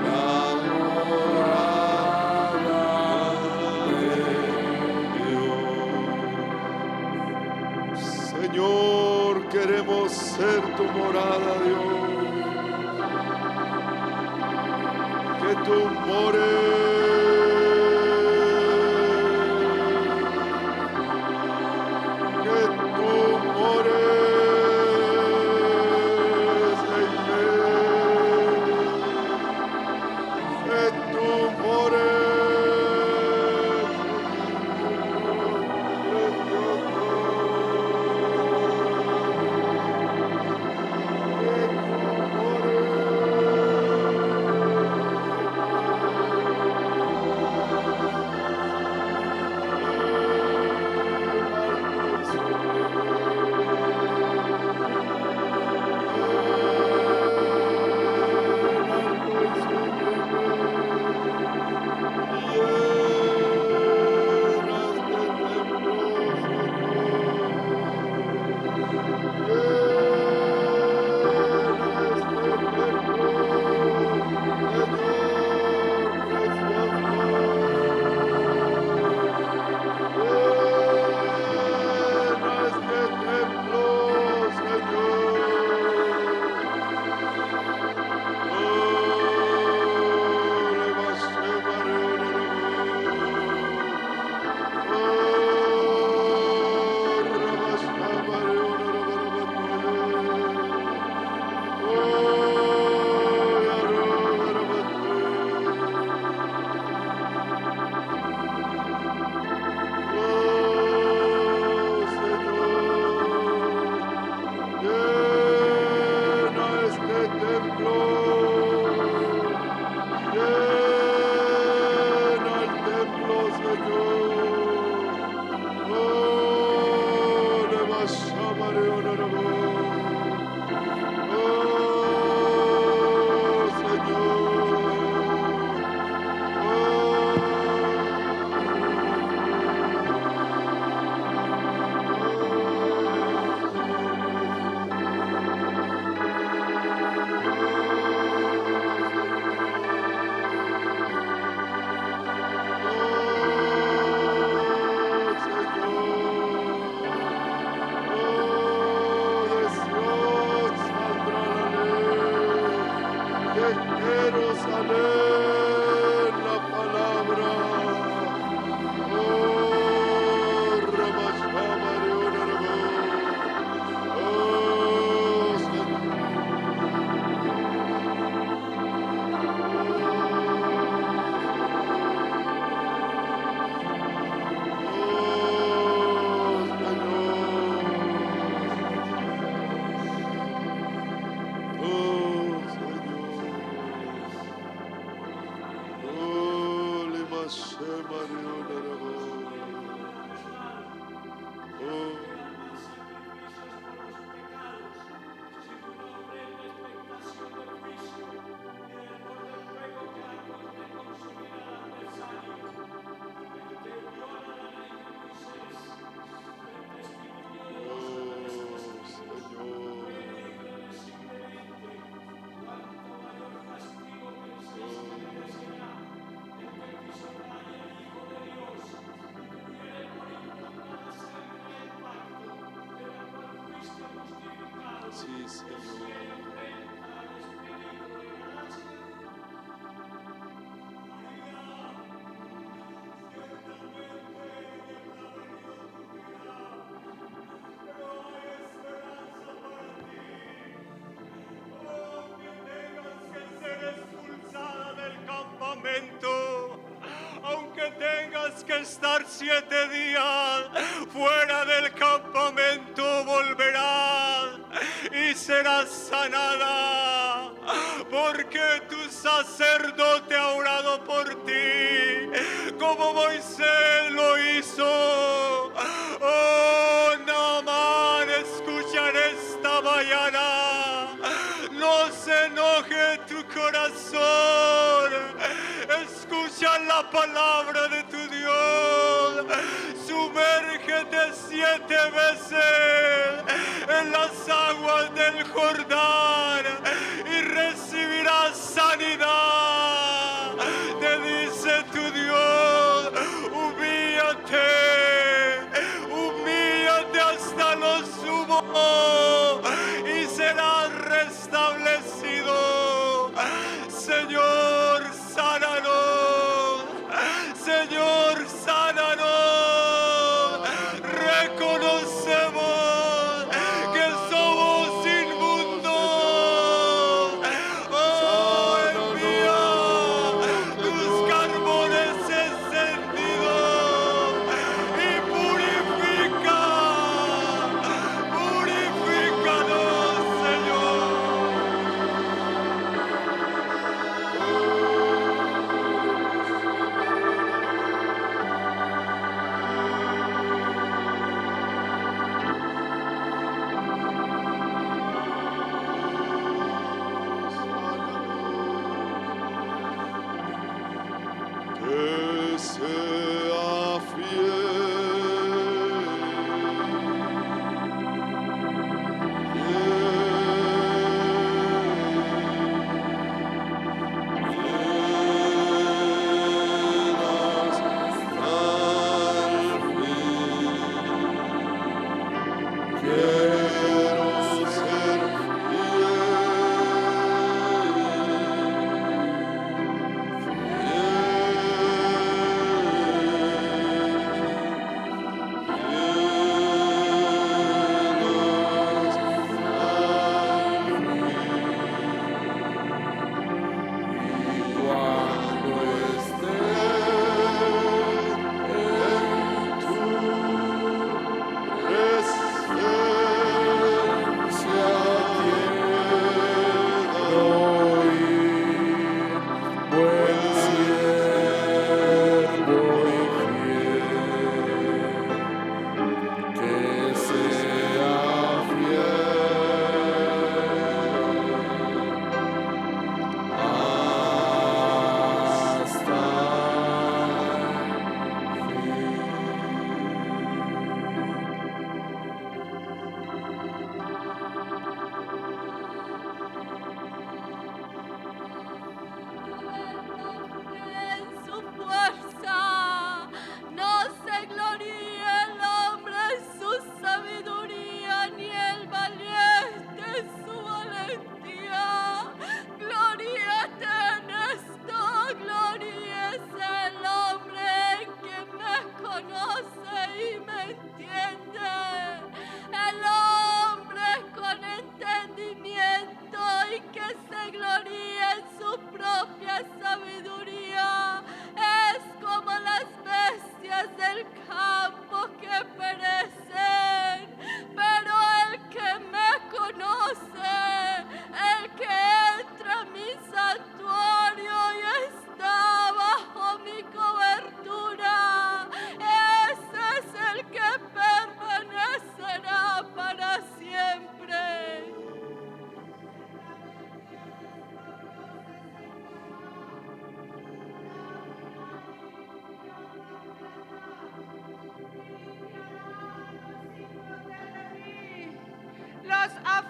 la morada de Dios. Señor, queremos ser tu morada, Dios. Que tú mores. Sí, Señor. Aunque tengas que estar 7 días fuera del campamento, volverás y serás sanada, porque tu sacerdote ha orado por ti, como Moisés lo hizo. Oh, Naamán, escuchar esta mañana, no se enoje tu corazón. Escucha la palabra de tu Dios. Sumérgete 7 veces en las aguas del Jordán.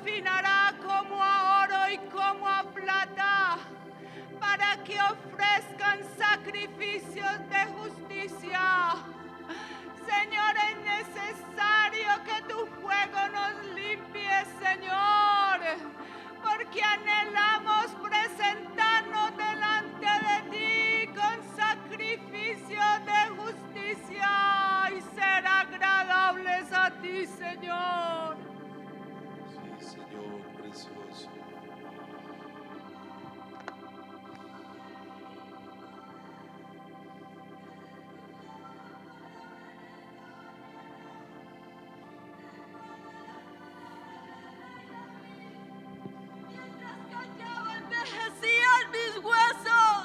refinará como a oro y como a plata, para que ofrezcan sacrificios de justicia. Señor, es necesario que tu fuego nos limpie, Señor, porque anhelamos presentarnos delante de ti con sacrificios de justicia y ser agradables a ti, Señor. Sí, Señor precioso. Envejecían mis huesos.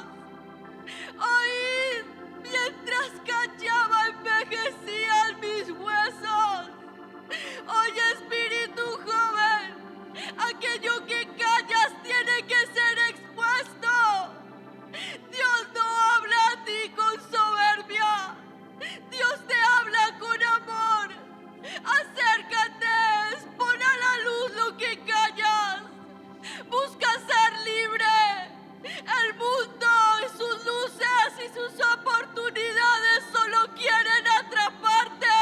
Oíd, mientras callaba, envejecían mis huesos. Oye, espíritu joven, aquello que callas tiene que ser expuesto. Dios no habla a ti con soberbia. Dios te habla con amor. Acércate, pon a la luz lo que callas. Busca ser libre. El mundo y sus luces y sus oportunidades solo quieren atraparte.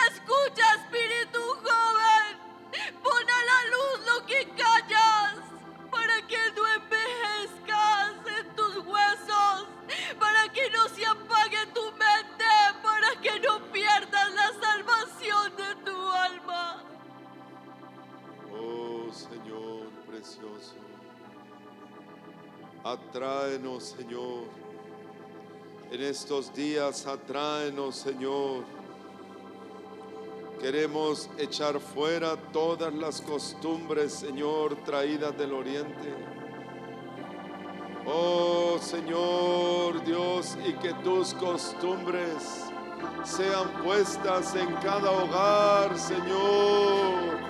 Escucha, espíritu joven. Pon a la luz lo que callas, para que no envejezcas en tus huesos, para que no se apague tu mente, para que no pierdas la salvación de tu alma. Oh Señor precioso, atráenos, Señor. En estos días, atráenos, Señor. Queremos echar fuera todas las costumbres, Señor, traídas del oriente. Oh Señor Dios, y que tus costumbres sean puestas en cada hogar, Señor.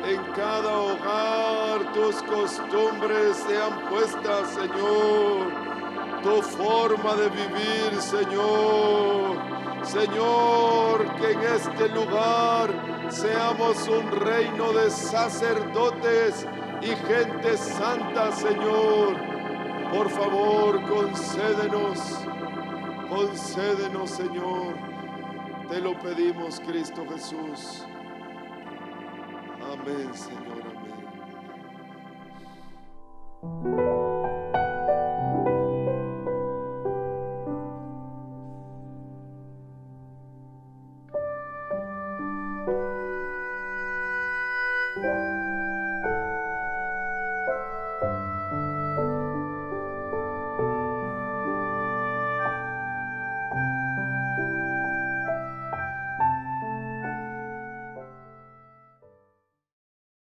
En cada hogar tus costumbres sean puestas, Señor. Tu forma de vivir, Señor. Señor, que en este lugar seamos un reino de sacerdotes y gente santa, Señor. Por favor, concédenos, Señor. Te lo pedimos, Cristo Jesús. Amén, Señor, amén.